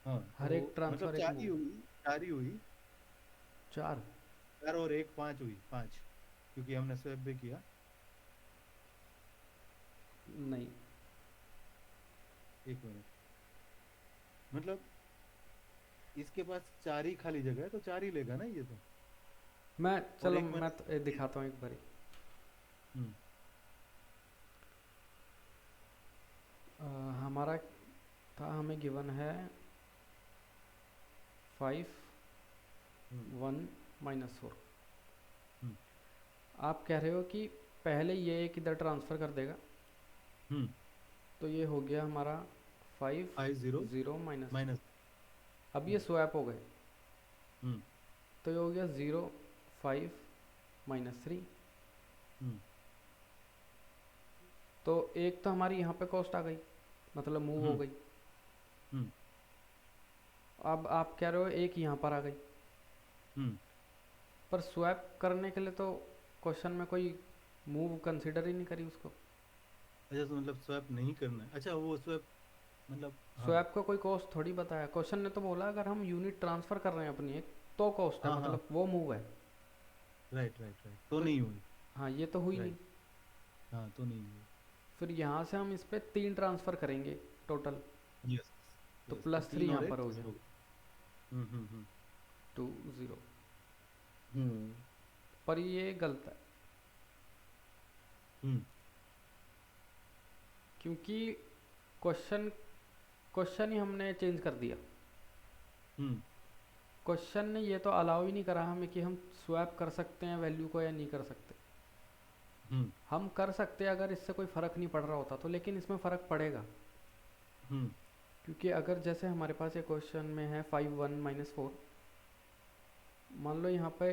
हाँ हर एक तो मतलब ट्रांसफ़र एक चार ही मूव। हुई, चार ही हुई। चार? चार और एक, पांच हुई, पांच, क्योंकि हमने स्वैप भी किया। नहीं। एक मिनट, मतलब इसके पास चार ही खाली जगह है, तो चार ही लेगा ना ये तो। मैं और चलो एक मैं मैंने तो ये swap किया। दिखाता हूँ एक बारी। हम्म। अ, हमारा था, हमें गिवन है 5 हम्म। 1 -4। हम्म। आप कह रहे हो कि पहले ये एक इधर ट्रांसफ़र कर देगा, हम्म। तो ये हो गया हमारा 5 फाइव जीरो 0 -4। माइनस। अब ये हम्म। स्वैप हो गए, हम्म। तो ये हो गया 0 5 -3। हम्म। तो एक तो हमारी यहाँ पे कॉस्ट आ गई, मतलब मूव हो हम्म। गई। हम्म। अब आप कह रहे हो एक यहाँ पर आ गई, हम्म। पर स्वैप करने के लिए तो क्वेश्चन में कोई मूव कंसिडर ही नहीं करी उसको। अच्छा तो मतलब स्वैप नहीं करना है, अच्छा वो स्वैप, मतलब हाँ। स्वैप का कोई कॉस्ट थोड़ी बताया, क्वेश्चन ने तो बोला अगर हम यूनिट ट्रांसफ़र कर रहे हैं अपनी एक, तो कॉस्ट है, हाँ हाँ। मतलब वो मूव है। राइट राइट राइट, तो तो नहीं हुई। हाँ, ये तो हुई नहीं। राइट। हाँ तो नहीं हुई। फिर यहाँ से हम इस पर 3 ट्रांसफ़र करेंगे टोटल, यस। तो यस, तो +3 तीन यहाँ और पर एक हो छः गया। हो गए। 2 0। हम्म। पर ये गलत है, हम्म। क्योंकि क्वेश्चन क्वेश्चन ही हमने चेंज कर दिया। हम्म। क्वेश्चन ने ये तो अलाउ ही नहीं करा हमें कि हम स्वैप कर सकते हैं वैल्यू को या नहीं कर सकते। हम्म। हम कर सकते हैं अगर इससे कोई फ़र्क नहीं पड़ रहा होता तो, लेकिन इसमें फ़र्क पड़ेगा। हम्म। क्योंकि अगर जैसे हमारे पास ये क्वेश्चन में है 5 1 -4, मान लो यहाँ पे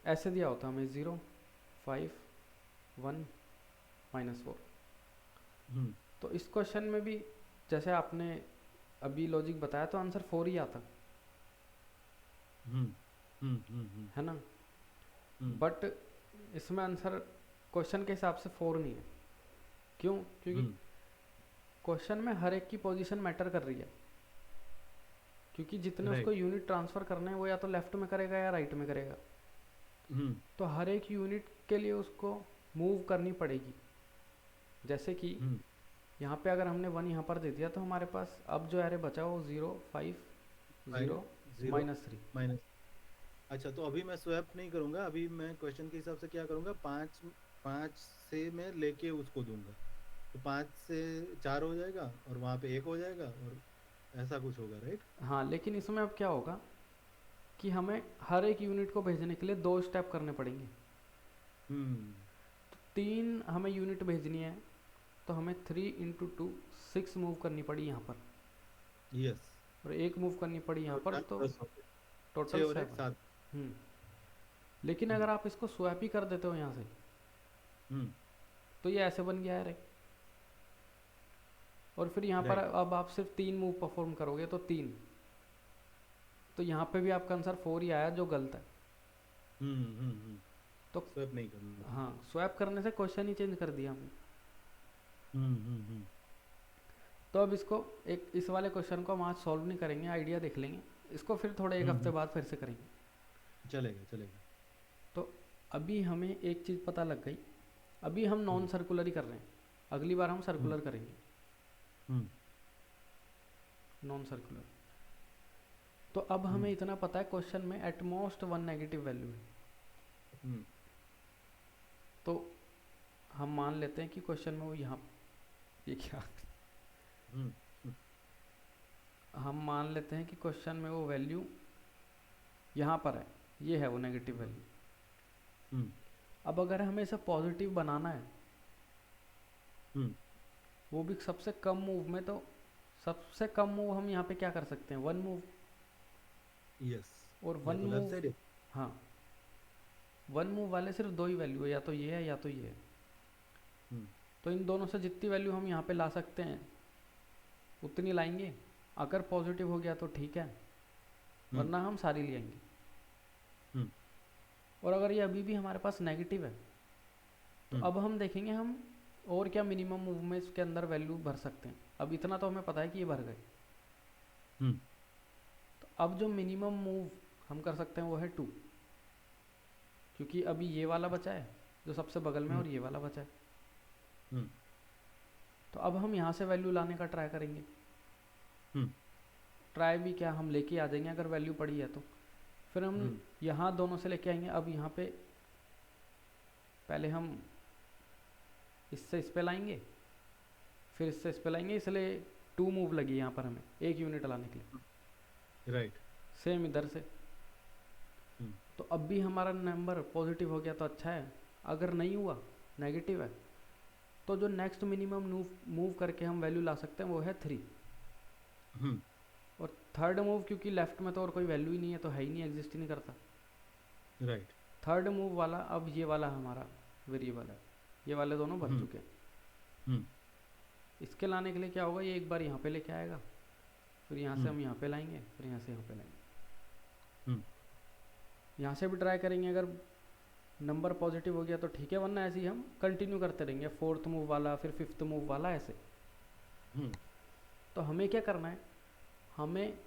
ऐसे दिया होता हमें 0 5 1 -4, हम्म। तो इस क्वेश्चन में भी जैसे आपने अभी लॉजिक बताया तो आंसर 4 ही आता, हम्म। हम्म। हम्म। हम्म। है ना। हम्म। बट इसमें आंसर क्वेश्चन के हिसाब से 4 नहीं है। क्यों? क्योंकि हम्म। क्वेश्चन में हर एक की पोजीशन मैटर कर रही है, क्योंकि जितने उसको राइट। यूनिट ट्रांसफ़र करने हैं वो या तो लेफ़्ट में करेगा या राइट में करेगा। हम्म। तो हर एक यूनिट के लिए उसको मूव करनी पड़ेगी। जैसे कि हम्म। यहाँ पे अगर हमने 1 यहाँ पर दे दिया, तो हमारे पास अब जो एरे बचा वो 0 5 फाइव 0 जीरो -3। माइनस। अच्छा तो अभी मैं स्वैप नहीं करूंगा, अभी मैं क्वेश्चन के हिसाब से क्या करूंगा, पाँच, पाँच से मैं लेके उसको दूंगा, तो पाँच से चार हो जाएगा और वहां पे एक हो जाएगा, और ऐसा कुछ होगा, राइट। हाँ, लेकिन इसमें अब क्या होगा कि हमें हर एक यूनिट को भेजने के लिए 2 स्टेप करने पड़ेंगे। हम्म। 3 हमें यूनिट भेजनी है, तो हमें 3 × 2 6 मूव करनी पड़ी यहाँ पर, यस। और एक मूव करनी पड़ी यहाँ पर, टोटल तो 10 हो गए, टोटल छः और एक 7। सात। हम्म। लेकिन हम्म। अगर आप इसको स्वैप ही कर देते हो यहाँ से, हम्म। तो ये ऐसे बन गया है। और फिर यहाँ पर राइट। अब आप सिर्फ 3 मूव परफॉर्म करोगे तो 3, तो यहाँ पे भी आपका आंसर 4 ही आया, जो गलत है। हम्म। हम्म। हम्म। तो स्वैप नहीं करना था। हाँ, स्वैप करने से क्वेश्चन ही चेंज कर दिया हमने। हम्म। हम्म। हम्म। तो अब इसको, एक इस वाले क्वेश्चन को हम आज सॉल्व नहीं करेंगे, आइडिया देख लेंगे। इसको फिर थोड़े एक हफ्ते हम्म। बाद फिर से करेंगे। चलेगा चलेगा। तो अभी हमें एक चीज़ पता लग गई, अभी हम नॉन हम्म। सर्कुलर ही कर रहे हैं, अगली बार हम हम्म। सर्कुलर करेंगे। हम्म। Non circular. तो अब हमें हम्म। इतना पता है क्वेश्चन में एटमोस्ट 1 नेगेटिव वैल्यू है। हम्म। तो हम मान लेते हैं कि क्वेश्चन में वो यहाँ, ये क्या, हम्म। हम्म। हम मान लेते हैं कि क्वेश्चन में वो वैल्यू यहाँ पर है, ये है वो नेगेटिव हम्म। वैल्यू। हम्म। अब अगर हमें इसे पॉजिटिव बनाना है, हम्म। वो भी सबसे कम मूव में, तो सबसे कम मूव हम यहाँ पे क्या कर सकते हैं, 1 मूव। यस। और या 1 तो लेफ्ट मूव, साइड है। हाँ, 1 मूव वाले सिर्फ 2 ही वैल्यू है, या तो ये है या तो ये है। हम्म। तो इन दोनों से जितनी वैल्यू हम यहाँ पे ला सकते हैं उतनी लाएंगे। अगर पॉजिटिव हो गया तो ठीक है, हम्म। वरना हम सारी ले आएंगे। हम्म। और अगर ये अभी भी हमारे पास नेगेटिव है, तो हम्म। अब हम देखेंगे हम और क्या मिनिमम मूव में इसके अंदर वैल्यू भर सकते हैं। अब इतना तो हमें पता है कि ये भर गए, हम्म। अब जो मिनिमम मूव हम कर सकते हैं वो है 2, क्योंकि अभी ये वाला बचा है जो सबसे बगल में है हम्म और ये वाला बचा है। हम्म तो अब हम यहाँ से वैल्यू लाने का ट्राई करेंगे। हम्म ट्राई भी क्या, हम लेके आ जाएंगे अगर वैल्यू पड़ी है तो। फिर हम हम्म यहाँ दोनों से लेके आएंगे। अब यहाँ पे पहले हम इससे इस पे लाएंगे, फिर इससे इस पे लाएंगे, इसलिए 2 मूव लगी यहाँ पर हमें 1 यूनिट लाने के लिए। राइट। सेम इधर से। हम्म तो अब भी हमारा नंबर पॉजिटिव हो गया तो अच्छा है। अगर नहीं हुआ, नेगेटिव है, तो जो नेक्स्ट मिनिमम मूव मूव करके हम वैल्यू ला सकते हैं वो है 3। हम्म और थर्ड मूव, क्योंकि लेफ्ट में तो और कोई वैल्यू ही नहीं है तो है ही नहीं, एग्जिस्ट ही नहीं करता। राइट। थर्ड मूव वाला अब ये वाला हमारा वेरिएबल है, ये वाले दोनों भर हम्म चुके हैं। हम्म इसके लाने के लिए क्या होगा, ये एक बार यहाँ पे लेके आएगा, फिर यहाँ से हम्म हम यहाँ पे लाएंगे, फिर यहाँ से यहाँ पे लाएंगे। हम्म यहाँ से भी ट्राई करेंगे, अगर नंबर पॉजिटिव हो गया तो ठीक है, वरना ऐसे ही हम कंटिन्यू करते रहेंगे, फोर्थ मूव वाला फिर फिफ्थ मूव वाला ऐसे। हम्म तो हमें क्या करना है, हमें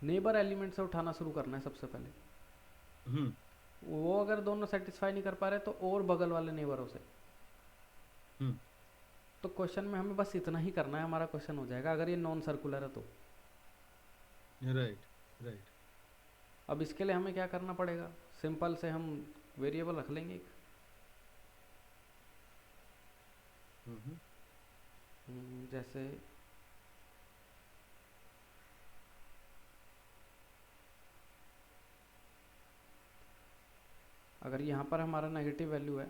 नेबर एलिमेंट से उठाना शुरू करना है सबसे पहले। हम्म वो अगर दोनों सेटिस्फाई नहीं कर पा रहे तो और बगल वाले नेबरों से। हम्म तो क्वेश्चन में हमें बस इतना ही करना है, हमारा क्वेश्चन हो जाएगा, अगर ये नॉन सर्कुलर है तो। राइट। राइट। अब इसके लिए हमें क्या करना पड़ेगा, सिंपल से हम वेरिएबल रख लेंगे एक। हम्म जैसे अगर यहाँ पर हमारा नेगेटिव वैल्यू है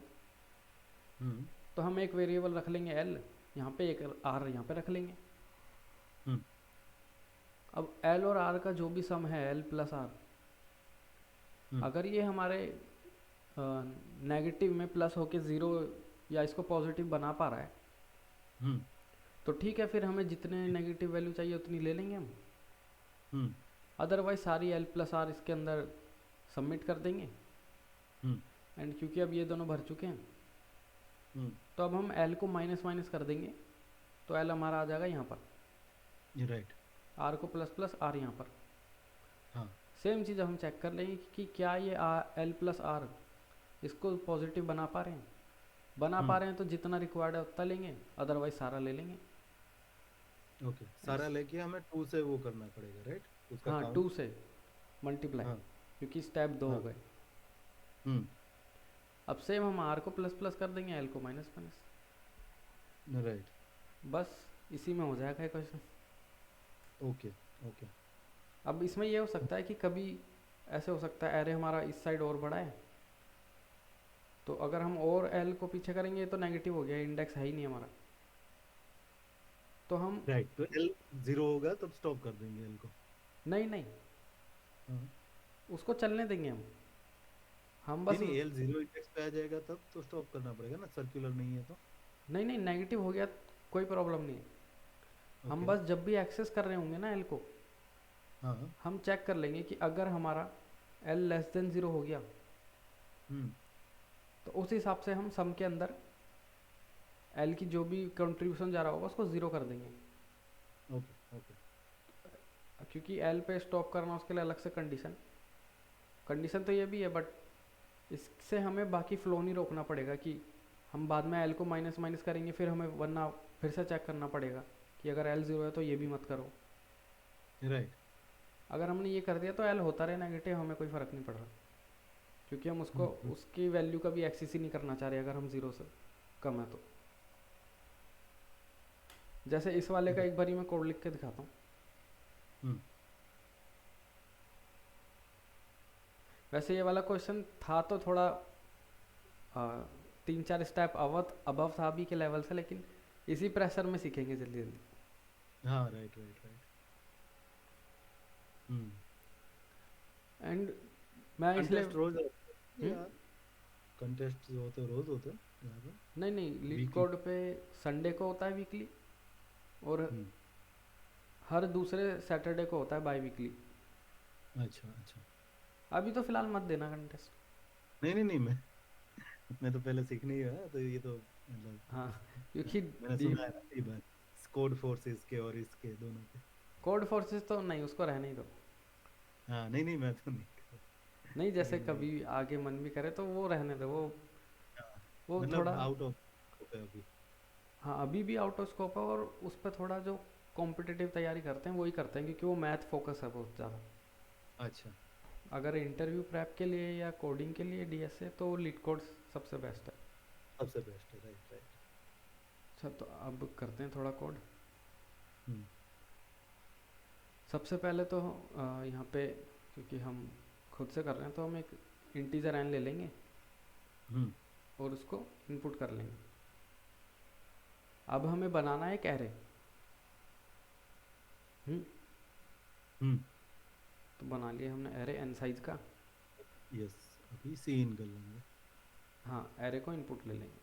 हम्म तो हम एक वेरिएबल रख लेंगे एल, यहाँ पे एक आर यहाँ पे रख लेंगे। हम्म अब एल और आर का जो भी सम है, एल प्लस आर, हम्म अगर ये हमारे नेगेटिव में प्लस होके ज़ीरो या इसको पॉजिटिव बना पा रहा है हम्म तो ठीक है, फिर हमें जितने नेगेटिव वैल्यू चाहिए उतनी ले लेंगे हम। हम्म अदरवाइज सारी एल प्लस आर इसके अंदर सबमिट कर देंगे। हम्म एंड क्योंकि अब ये दोनों भर चुके हैं हम्म तो अब हम एल को माइनस माइनस कर देंगे, तो एल हमारा आ जाएगा यहाँ पर, राइट। आर को प्लस प्लस आर यहाँ पर। हाँ। सेम चीज़ हम चेक कर लेंगे कि क्या ये एल प्लस आर इसको पॉजिटिव बना पा रहे हैं। बना पा हम्म रहे हैं तो जितना रिक्वायर्ड है उतना लेंगे, अदरवाइज सारा ले लेंगे। ओके, सारा ऐस- लेके हमें 2 से वो करना पड़ेगा, राइट, उसका हाँ, काउंट। 2 से मल्टीप्लाई, हाँ। क्योंकि स्टेप 2 हो हाँ। गए। हम्म अब सेम हम आर को प्लस प्लस कर देंगे, एल को माइनस माइनस। राइट। बस इसी में हो जाएगा क्वेश्चन। ओके। ओके। अब इसमें ये हो सकता है कि कभी ऐसे हो सकता है एरे हमारा इस साइड और बड़ा है, तो अगर हम और एल को पीछे करेंगे तो नेगेटिव हो गया, इंडेक्स है ही नहीं हमारा। तो हम राइट, तो एल 0 होगा तब स्टॉप कर देंगे एल को। नहीं नहीं, हाँ। उसको चलने देंगे हम नहीं बस। नहीं, एल 0 इंडेक्स पे आ जाएगा तब तो स्टॉप करना पड़ेगा ना, सर्कुलर नहीं है तो। नहीं नहीं, नेगेटिव हो गया कोई प्रॉब्लम नहीं है। हम ओके। बस जब भी एक्सेस कर रहे होंगे ना एल को, हाँ। हम चेक कर लेंगे कि अगर हमारा एल लेस देन 0 हो गया हम्म तो उस हिसाब से हम सम के अंदर एल की जो भी कंट्रीब्यूशन जा रहा होगा उसको 0 कर देंगे। ओके। ओके। क्योंकि एल पे स्टॉप करना उसके लिए अलग से कंडीशन कंडीशन तो ये भी है, बट इससे हमें बाकी फ्लो नहीं रोकना पड़ेगा कि हम बाद में एल को माइनस माइनस करेंगे, फिर हमें वरना फिर से चेक करना पड़ेगा कि अगर एल 0 है तो ये भी मत करो। राइट। अगर हमने ये कर दिया तो एल होता रहे नेगेटिव, हमें कोई फ़र्क नहीं पड़ रहा, क्योंकि हम उसको हम्म उसकी वैल्यू का भी एक्सेस ही नहीं करना चाह रहे अगर हम 0 से कम है तो। जैसे इस वाले का एक बारी मैं कोड लिख के दिखाता हूँ। हम्म वैसे ये वाला क्वेश्चन था तो थोड़ा 3-4 स्टेप अबव था अभी के लेवल से, लेकिन इसी प्रेशर में सीखेंगे जल्दी जल्दी। हाँ। Right right right. Hmm and मैं इसलिए कंटेस्ट रोज होते हैं हम्म, यार, कंटेस्ट जो होते हैं रोज होते हैं यहाँ पे। नहीं नहीं, लीड वीकली। कोड पे संडे को होता है वीकली, और हम्म हर दूसरे सैटरडे को होता है बाई वीकली। अच्छा अच्छा। अभी तो फिलहाल मत देना कंटेस्ट। नहीं नहीं नहीं, मैं तो पहले सीखने ही आया, तो ये तो मतलब हाँ, क्योंकि मैंने सुना है ना ये बात, कोड फोर्सेस के और इसके दोनों के। कोड फोर्सेस तो नहीं, उसको रहने ही दो। हाँ, नहीं नहीं, मैं तो नहीं कर, नहीं, जैसे लेकिन वही। कभी आगे मन भी करे तो वो रहने दो, हाँ, वो थोड़ा। मतलब आउट ऑफ स्कोप है अभी। हाँ, अभी भी आउट ऑफ स्कोप है, और उस पर थोड़ा जो कॉम्पिटिटिव तैयारी करते हैं वही करते हैं, क्योंकि वो मैथ फोकस है बहुत ज़्यादा। अच्छा। अगर इंटरव्यू प्रेप के लिए या कोडिंग के लिए डीएसए, तो लीड कोड सबसे बेस्ट है। सबसे बेस्ट है, राइट राइट। अच्छा, तो अब करते हैं थोड़ा कोड। हम्म। सबसे पहले तो यहाँ पे, क्योंकि हम खुद से कर रहे हैं, तो हम एक इंटीजर एन ले लेंगे हम्म। और उसको इनपुट कर लेंगे। अब हमें बनाना है एक एरे। हम्म। हम्म। तो बना लिया हमने एरे एन साइज का। यस, अभी सीन कर लेंगे। हाँ, एरे को इनपुट ले लेंगे।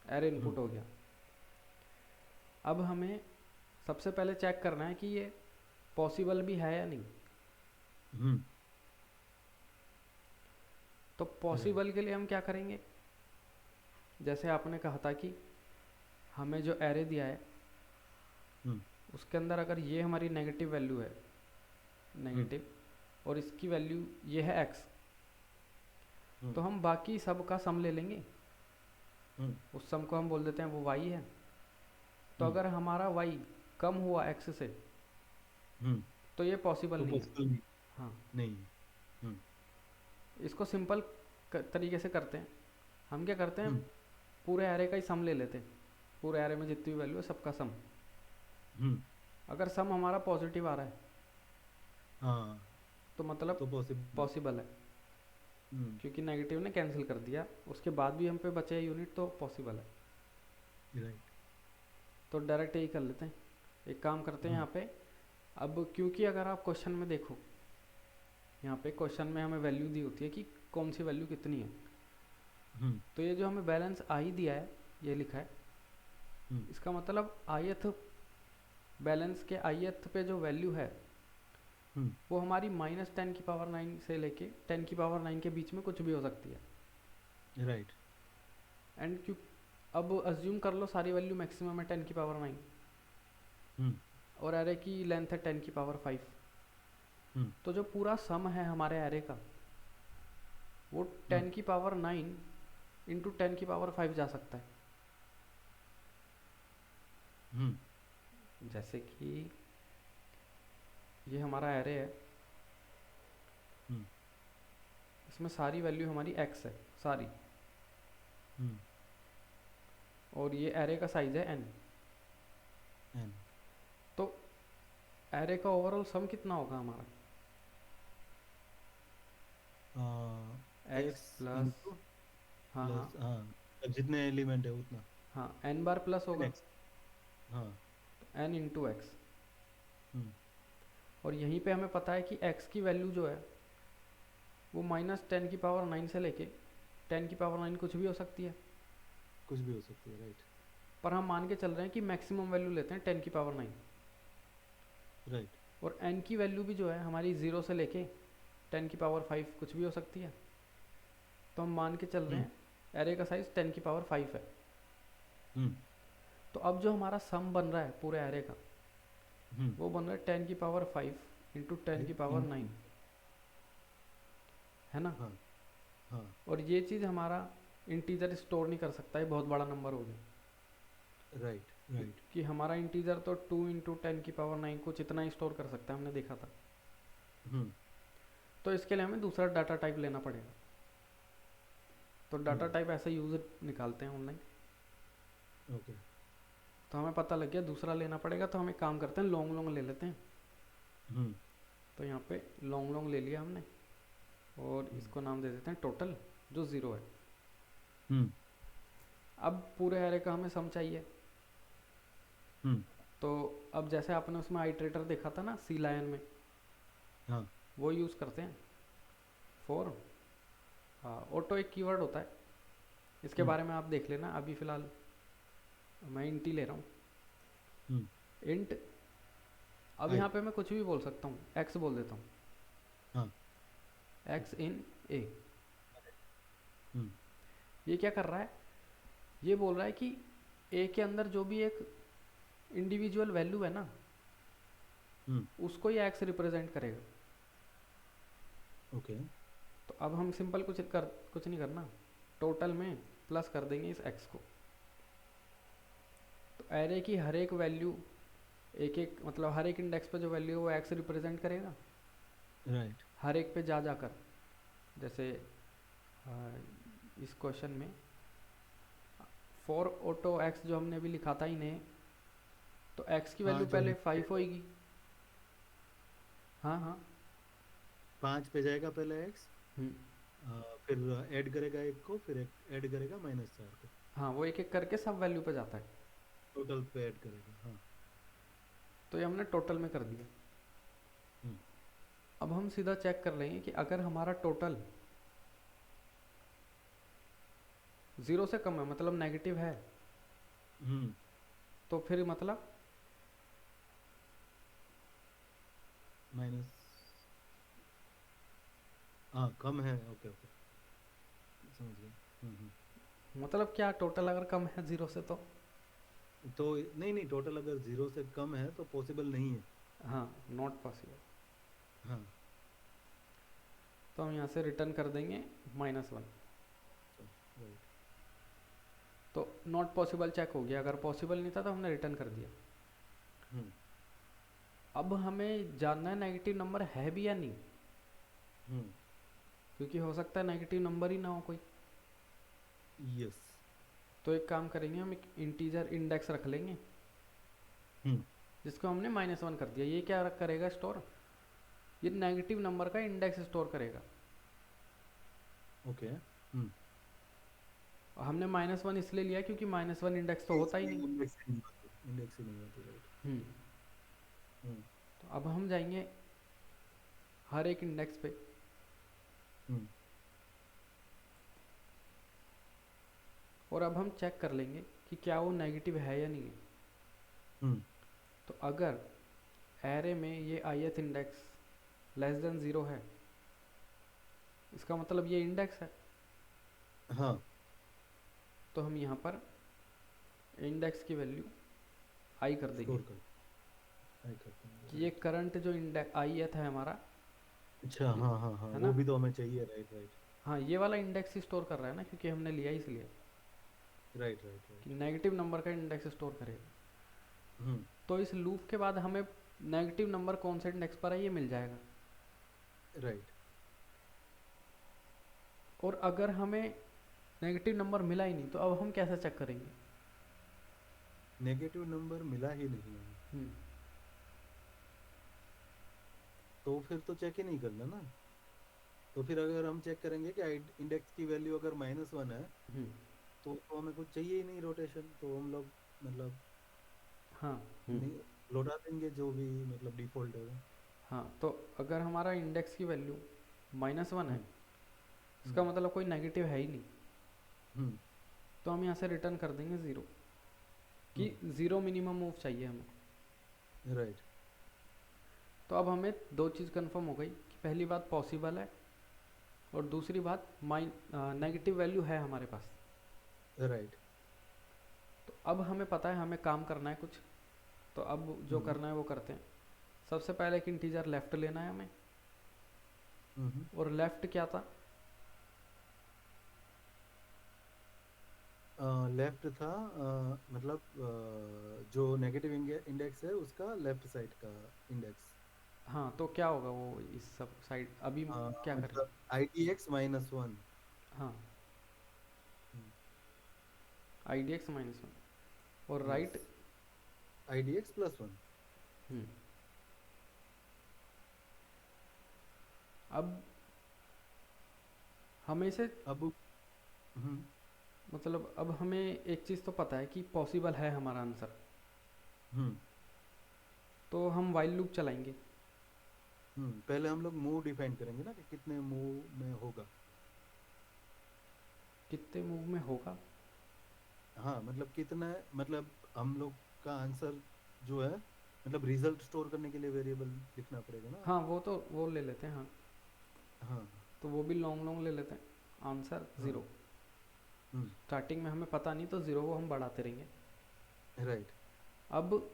एरे हम्म। इनपुट हो गया। अब हमें सबसे पहले चेक करना है कि ये पॉसिबल भी है या नहीं। हम्म। तो राइट। पॉसिबल के लिए हम क्या करेंगे, जैसे आपने कहा था कि हमें जो एरे दिया है हम्म। उसके अंदर अगर ये हमारी नेगेटिव वैल्यू है, हम्म। नेगेटिव, और इसकी वैल्यू ये है एक्स, हम्म। तो हम बाकी सब का सम ले लेंगे। हम्म। उस सम को हम बोल देते हैं वो वाई है। तो हम्म। अगर हमारा वाई कम हुआ एक्स से, हम्म। तो ये पॉसिबल तो नहीं है। पॉसिबल नहीं। हाँ, नहीं है। हम्म। इसको सिंपल तरीके से करते हैं। हम क्या करते हैं, हम्म। पूरे एरे का ही सम ले लेते हैं। पूरे एरे में जितनी भी वैल्यू है सबका सम। हम्म। अगर सम हमारा पॉजिटिव आ रहा है हाँ, तो मतलब तो पॉसिबल। पॉसिबल है, हम्म। क्योंकि नेगेटिव ने कैंसिल कर दिया, उसके बाद भी हम पे बचे यूनिट, तो पॉसिबल है। राइट। तो डायरेक्ट यही कर लेते हैं। एक काम करते हैं हम्म। यहाँ पे। अब क्योंकि अगर आप क्वेश्चन में देखो, यहाँ पे क्वेश्चन में हमें वैल्यू दी होती है कि कौन सी वैल्यू कितनी है। हम्म। तो ये जो हमें बैलेंस आई दिया है, ये लिखा है, हम्म। इसका मतलब ith बैलेंस के ith पे जो वैल्यू है हम्म। वो हमारी -10⁹ से लेके 10⁹ के बीच में कुछ भी हो सकती है। राइट। एंड क्यों, अब अज्यूम कर लो सारी वैल्यू मैक्सिमम है 10⁹, हम्म। और एरे की लेंथ है 10⁵। हम्म। तो जो पूरा सम है हमारे एरे का, वो हम्म। 10⁹ इंटू 10⁵ जा सकता है। हम्म। जैसे कि ये हमारा एरे है, हम्म। इसमें सारी वैल्यू हमारी एक्स है, सारी। हम्म। और ये एरे का साइज है एन। एन। तो एरे का ओवरऑल सम कितना होगा हमारा, एक्स एक्स प्लस, इंटू, हाँ हाँ, प्लस, हाँ, जितने एलिमेंट है उतना। हाँ एन बार प्लस होगा, एक्स। हाँ। N into X. हम्म। और यहीं पे हमें पता है कि एक्स की वैल्यू जो है वो -10⁹ से लेके 10⁹ कुछ भी हो सकती है। कुछ भी हो सकती है, राइट। पर हम मान के चल रहे हैं कि मैक्सिमम वैल्यू लेते हैं 10⁹। राइट। और एन की वैल्यू भी जो है हमारी 0 से लेके 10⁵ कुछ भी हो सकती है। तो हम मान के चल रहे हम्म। हैं एरे का साइज 10⁵ है। हम्म। तो अब जो हमारा सम बन रहा है पूरे एरे का, हम्म। वो बन रहा है 10⁵ इंटू टेन की पावर इंटू। नाइन है ना। हाँ। हाँ। और ये चीज़ हमारा इंटीजर स्टोर नहीं कर सकता है, बहुत बड़ा नंबर हो गया। Right right. कि हमारा इंटीजर तो 2 इंटू 10⁹ कुछ इतना ही स्टोर कर सकता है, हमने देखा था। हम्म। तो इसके लिए हमें दूसरा डाटा टाइप लेना पड़ेगा। तो डाटा हम्म। टाइप ऐसे यूज़ निकालते हैं ऑनलाइन। ओके। तो हमें पता लग गया दूसरा लेना पड़ेगा, तो हम एक काम करते हैं, लॉन्ग लॉन्ग ले लेते हैं। हम्म। तो यहाँ पे लॉन्ग लॉन्ग ले लिया हमने, और हम्म। इसको नाम दे देते हैं टोटल, जो ज़ीरो है। हम्म। अब पूरे एरे का हमें सम चाहिए। हम्म। तो अब जैसे आपने उसमें आइट्रेटर देखा था ना सी लायन में, हाँ। वो यूज़ करते हैं फॉर ऑटो, एक कीवर्ड होता है, इसके हम्म। बारे में आप देख लेना। अभी फ़िलहाल मैं इंट ही ले रहा हूँ, हम्म। इंट। अब आई। यहाँ पे मैं कुछ भी बोल सकता हूँ, एक्स बोल देता हूँ, हाँ। एक्स इन ए। हम्म। ये क्या कर रहा है, ये बोल रहा है कि ए के अंदर जो भी एक इंडिविजुअल वैल्यू है ना, हम्म। उसको ये एक्स रिप्रेजेंट करेगा। ओके। तो अब हम सिंपल कुछ नहीं करना, टोटल में प्लस कर देंगे इस एक्स को। तो एरे की हर एक वैल्यू, एक एक मतलब हर एक इंडेक्स पे जो वैल्यू है वो एक्स रिप्रेजेंट करेगा, राइट। हर एक पे जा जाकर। जैसे अ, इस क्वेश्चन में फॉर ऑटो एक्स जो हमने अभी लिखा था इन्हें, तो एक्स की हाँ वैल्यू जो पहले हिंट 5 है, होएगी। हाँ हाँ। 5 पे जाएगा पहले एक्स, हम्म। फिर ऐड करेगा एक को, फिर एक ऐड करेगा -4 को। हाँ, वो एक एक करके सब वैल्यू पे जाता है। टोटल पे ऐड करेगा, हाँ। तो ये हमने टोटल में कर दिया। हम्म। अब हम सीधा चेक कर लेंगे कि अगर हमारा टोटल 0 से कम है, मतलब नेगेटिव है, हम्म। तो फिर मतलब माइनस, हाँ कम है, ओके ओके, समझ गया। मतलब क्या, टोटल अगर कम है 0 से तो तो नहीं नहीं, टोटल अगर 0 से कम है तो पॉसिबल नहीं है। हाँ, नॉट पॉसिबल। हाँ। तो हम यहाँ से रिटर्न कर देंगे -1। राइट। तो नॉट पॉसिबल चेक हो गया, अगर पॉसिबल नहीं था तो हमने रिटर्न कर दिया। हम्म। अब हमें जानना है नेगेटिव नंबर है भी या नहीं, हम्म। क्योंकि हो सकता है नेगेटिव नंबर ही ना हो कोई। यस। तो एक काम करेंगे, हम एक इंटीजर इंडेक्स रख लेंगे हम्म। जिसको हमने -1 कर दिया। ये क्या करेगा स्टोर, ये नेगेटिव नंबर का इंडेक्स स्टोर करेगा। ओके। और हमने -1 इसलिए लिया क्योंकि -1 इंडेक्स तो होता ही इसमें नहीं। इंडेक्स ही नहीं होती, राइट। हम्म। हम्म। तो अब हम जाएंगे हर एक इंडेक्स पे, हम्म। और अब हम चेक कर लेंगे कि क्या वो नेगेटिव है या नहीं है। हम्म। तो अगर एरे में ये ith इंडेक्स <0 है, इसका मतलब ये इंडेक्स है। हाँ। तो हम यहाँ पर इंडेक्स की वैल्यू आई कर देंगे स्टोर कर, आई करते हैं, कि ये राइट। करंट जो इंडेक्स ith है हमारा, अच्छा, हाँ हाँ हाँ, है वो ना। भी तो हमें चाहिए, राइट राइट। हाँ, ये वाला इंडेक्स ही स्टोर कर रहा है ना, क्योंकि हमने लिया इसलिए राइट राइट कि राइट। नेगेटिव नंबर का इंडेक्स स्टोर करेगा। हम्म। तो इस लूप के बाद हमें नेगेटिव नंबर कौन से इंडेक्स पर है ये मिल जाएगा। राइट। और अगर हमें नेगेटिव नंबर मिला ही नहीं, तो अब हम कैसे चेक करेंगे। नेगेटिव नंबर मिला ही नहीं हमें, हम्म। तो फिर तो चेक ही नहीं करना ना। तो फिर अगर हम चेक करेंगे कि इंडेक्स की वैल्यू अगर -1 है, हम्म। तो हमें कुछ चाहिए ही नहीं रोटेशन, तो हम लोग मतलब हाँ। हम्म। नहीं, लौटा देंगे जो भी मतलब डिफॉल्ट है वो। हाँ, तो अगर हमारा इंडेक्स की वैल्यू -1 है, हम्म। इसका हम्म। मतलब कोई नेगेटिव है ही नहीं। हम्म। तो हम यहाँ से रिटर्न कर देंगे 0, कि हम्म। 0 मिनिमम मूव चाहिए हमें। राइट। तो अब हमें दो चीज़ कंफर्म हो गई कि पहली बात पॉसिबल है, और दूसरी बात नेगेटिव वैल्यू है हमारे पास। राइट। तो अब हमें पता है हमें काम करना है कुछ। तो अब जो हम्म। करना है वो करते हैं। सबसे पहले एक इंटीजर लेफ़्ट लेना है हमें। हम्म। और लेफ़्ट क्या था, लेफ्ट था, मतलब जो नेगेटिव इंडेक्स है उसका लेफ्ट साइड का इंडेक्स। हाँ, तो क्या होगा वो इस सब साइड अभी क्या करेंगे। मतलब IDX -1। हाँ, IDX -1 और यस, राइट। IDX +1। हम्म। अब हमें से अब हम्म। मतलब अब हमें एक चीज़ तो पता है कि पॉसिबल है हमारा आंसर। हम्म। तो हम वाइल लूप चलाएंगे। पहले हम लोग मूव डिफाइन करेंगे ना कि कितने मूव में होगा। कितने मूव में होगा। हाँ मतलब कितना, मतलब हम लोग का आंसर जो है, मतलब रिजल्ट स्टोर करने के लिए वेरिएबल लिखना पड़ेगा ना। हाँ, वो तो वो ले लेते हैं हाँ। हाँ तो वो भी लॉन्ग लॉन्ग ले लेते हैं, आंसर हाँ 0। हम्म। स्टार्टिंग में हमें पता नहीं, तो ज़ीरो को हम बढ़ाते रहेंगे। राइट। अब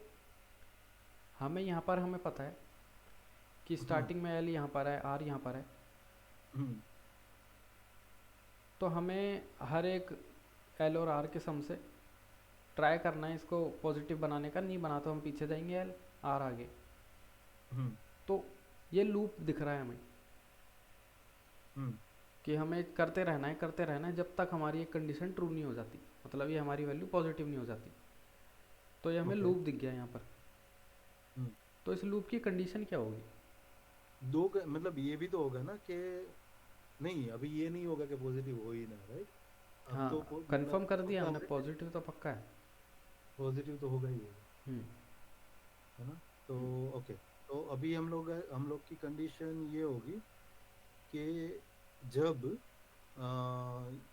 हमें यहाँ पर हमें पता है कि हाँ। स्टार्टिंग में एल यहाँ पर है, आर यहाँ पर है। हम्म। तो हमें हर एक एल और आर के सम से ट्राई करना है इसको पॉजिटिव बनाने का। नहीं बना तो हम पीछे जाएंगे, एल आर आगे। हम्म। तो ये लूप दिख रहा है हमें हम्म। कि हमें करते रहना है, करते रहना है, जब तक हमारी एक कंडीशन ट्रू नहीं हो जाती, मतलब ये हमारी वैल्यू पॉजिटिव नहीं हो जाती। तो ये हमें ओके। लूप दिख गया यहाँ पर। हम्म। तो इस लूप की कंडीशन क्या होगी? मतलब ये भी तो होगा ना कि नहीं, अभी ये नहीं होगा कि पॉजिटिव हो ही ना, राइट? अब हाँ, तो कंफर्म मतलब कर दिया पक्का हमने, है कि पॉजिटिव तो पक्का है। पॉजिटिव तो होगा ही होगा, हम्म। है ना? तो हम्म। ओके, तो अभी हम लोग की कंडीशन ये होगी कि जब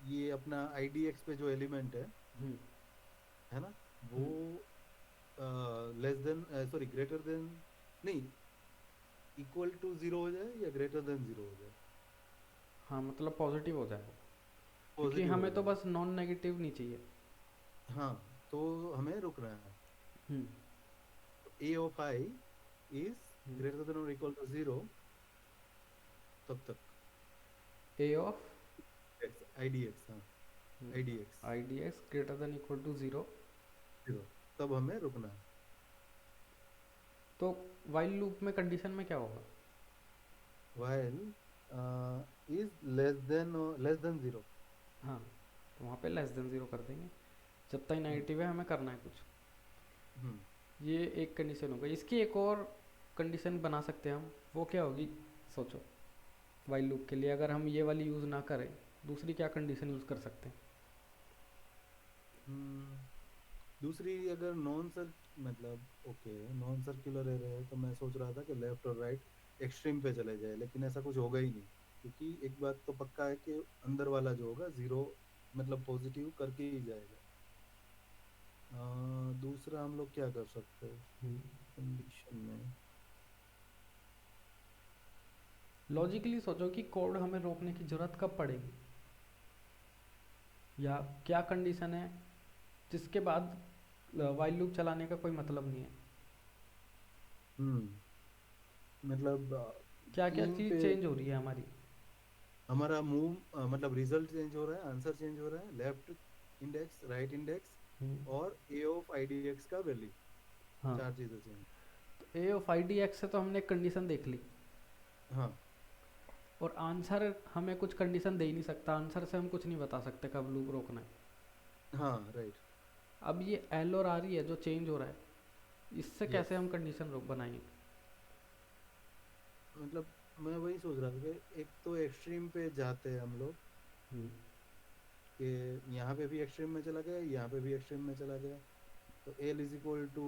ये अपना IDX पे जो एलिमेंट हम्म। है ना, वो हम्म। Less than, sorry, greater than, नहीं, इक्वल टू जीरो हो जाए या ग्रेटर देन जीरो हो जाए, हाँ, मतलब पॉजिटिव हो जाए वो, क्योंकि पॉजिटिव हो हमें तो जाए। बस नॉन नेगेटिव नहीं चाहिए। हाँ, तो हमें रुकना है। हम्म। A of I is hmm. greater than or equal to zero, तब तक ए ऑफ X, IDX, हाँ, IDX I D X greater than equal to zero. Zero, तब हमें रुकना है। तो वाइल लूप में कंडीशन में क्या होगा? while is less than zero। हाँ, तो वहाँ पे लेस देन ज़ीरो कर देंगे। जब तक हम्म। नेगेटिव है हमें करना है कुछ। हम्म। ये एक कंडीशन हो गई। इसकी एक और कंडीशन बना सकते हैं हम। वो क्या होगी? सोचो, वाइल लूप के लिए अगर हम ये वाली यूज़ ना करें, दूसरी क्या कंडीशन यूज़ कर सकते हैं? हम्म। दूसरी, अगर नॉन सर मतलब ओके, नॉन सर्कुलर एरे है तो मैं सोच रहा था कि लेफ्ट और राइट एक्सट्रीम पे चले जाए, लेकिन ऐसा कुछ होगा ही नहीं, क्योंकि एक बात तो पक्का है कि अंदर वाला जो होगा जीरो, मतलब पॉजिटिव करके ही जाएगा। दूसरा हम लोग क्या कर सकते हैं कंडीशन में? लॉजिकली सोचो कि कोड हमें रोकने की ज़रूरत कब पड़ेगी, या क्या कंडीशन है जिसके बाद वाइल लूप चलाने का कोई मतलब नहीं है। हम्म। मतलब क्या क्या तीन चीज़ पे चेंज हो रही है हमारी? हमारा मूव, मतलब रिजल्ट चेंज हो रहा है, आंसर चेंज हो रहा है, लेफ्ट इंडेक्स, राइट इंडेक्स, हम्म। और ए ऑफ IDX का वैल्यू, हाँ, चार चीजें चेंज। तो ए ऑफ आई डी एक्स से तो हमने कंडीशन देख ली। हाँ। और आंसर हमें कुछ कंडीशन दे ही नहीं सकता, आंसर से हम कुछ नहीं बता सकते कब लूप रोकना है। हाँ। राइट। अब ये एल और आर ही है जो चेंज हो रहा है, इससे यस। कैसे हम कंडीशन रोक बनाएंगे? मतलब मैं वही सोच रहा था कि एक तो एक्सट्रीम पे जाते हैं हम लोग, हम्म। कि यहाँ पे भी एक्सट्रीम में चला गया, यहाँ पे भी एक्सट्रीम में चला गया, तो L is equal to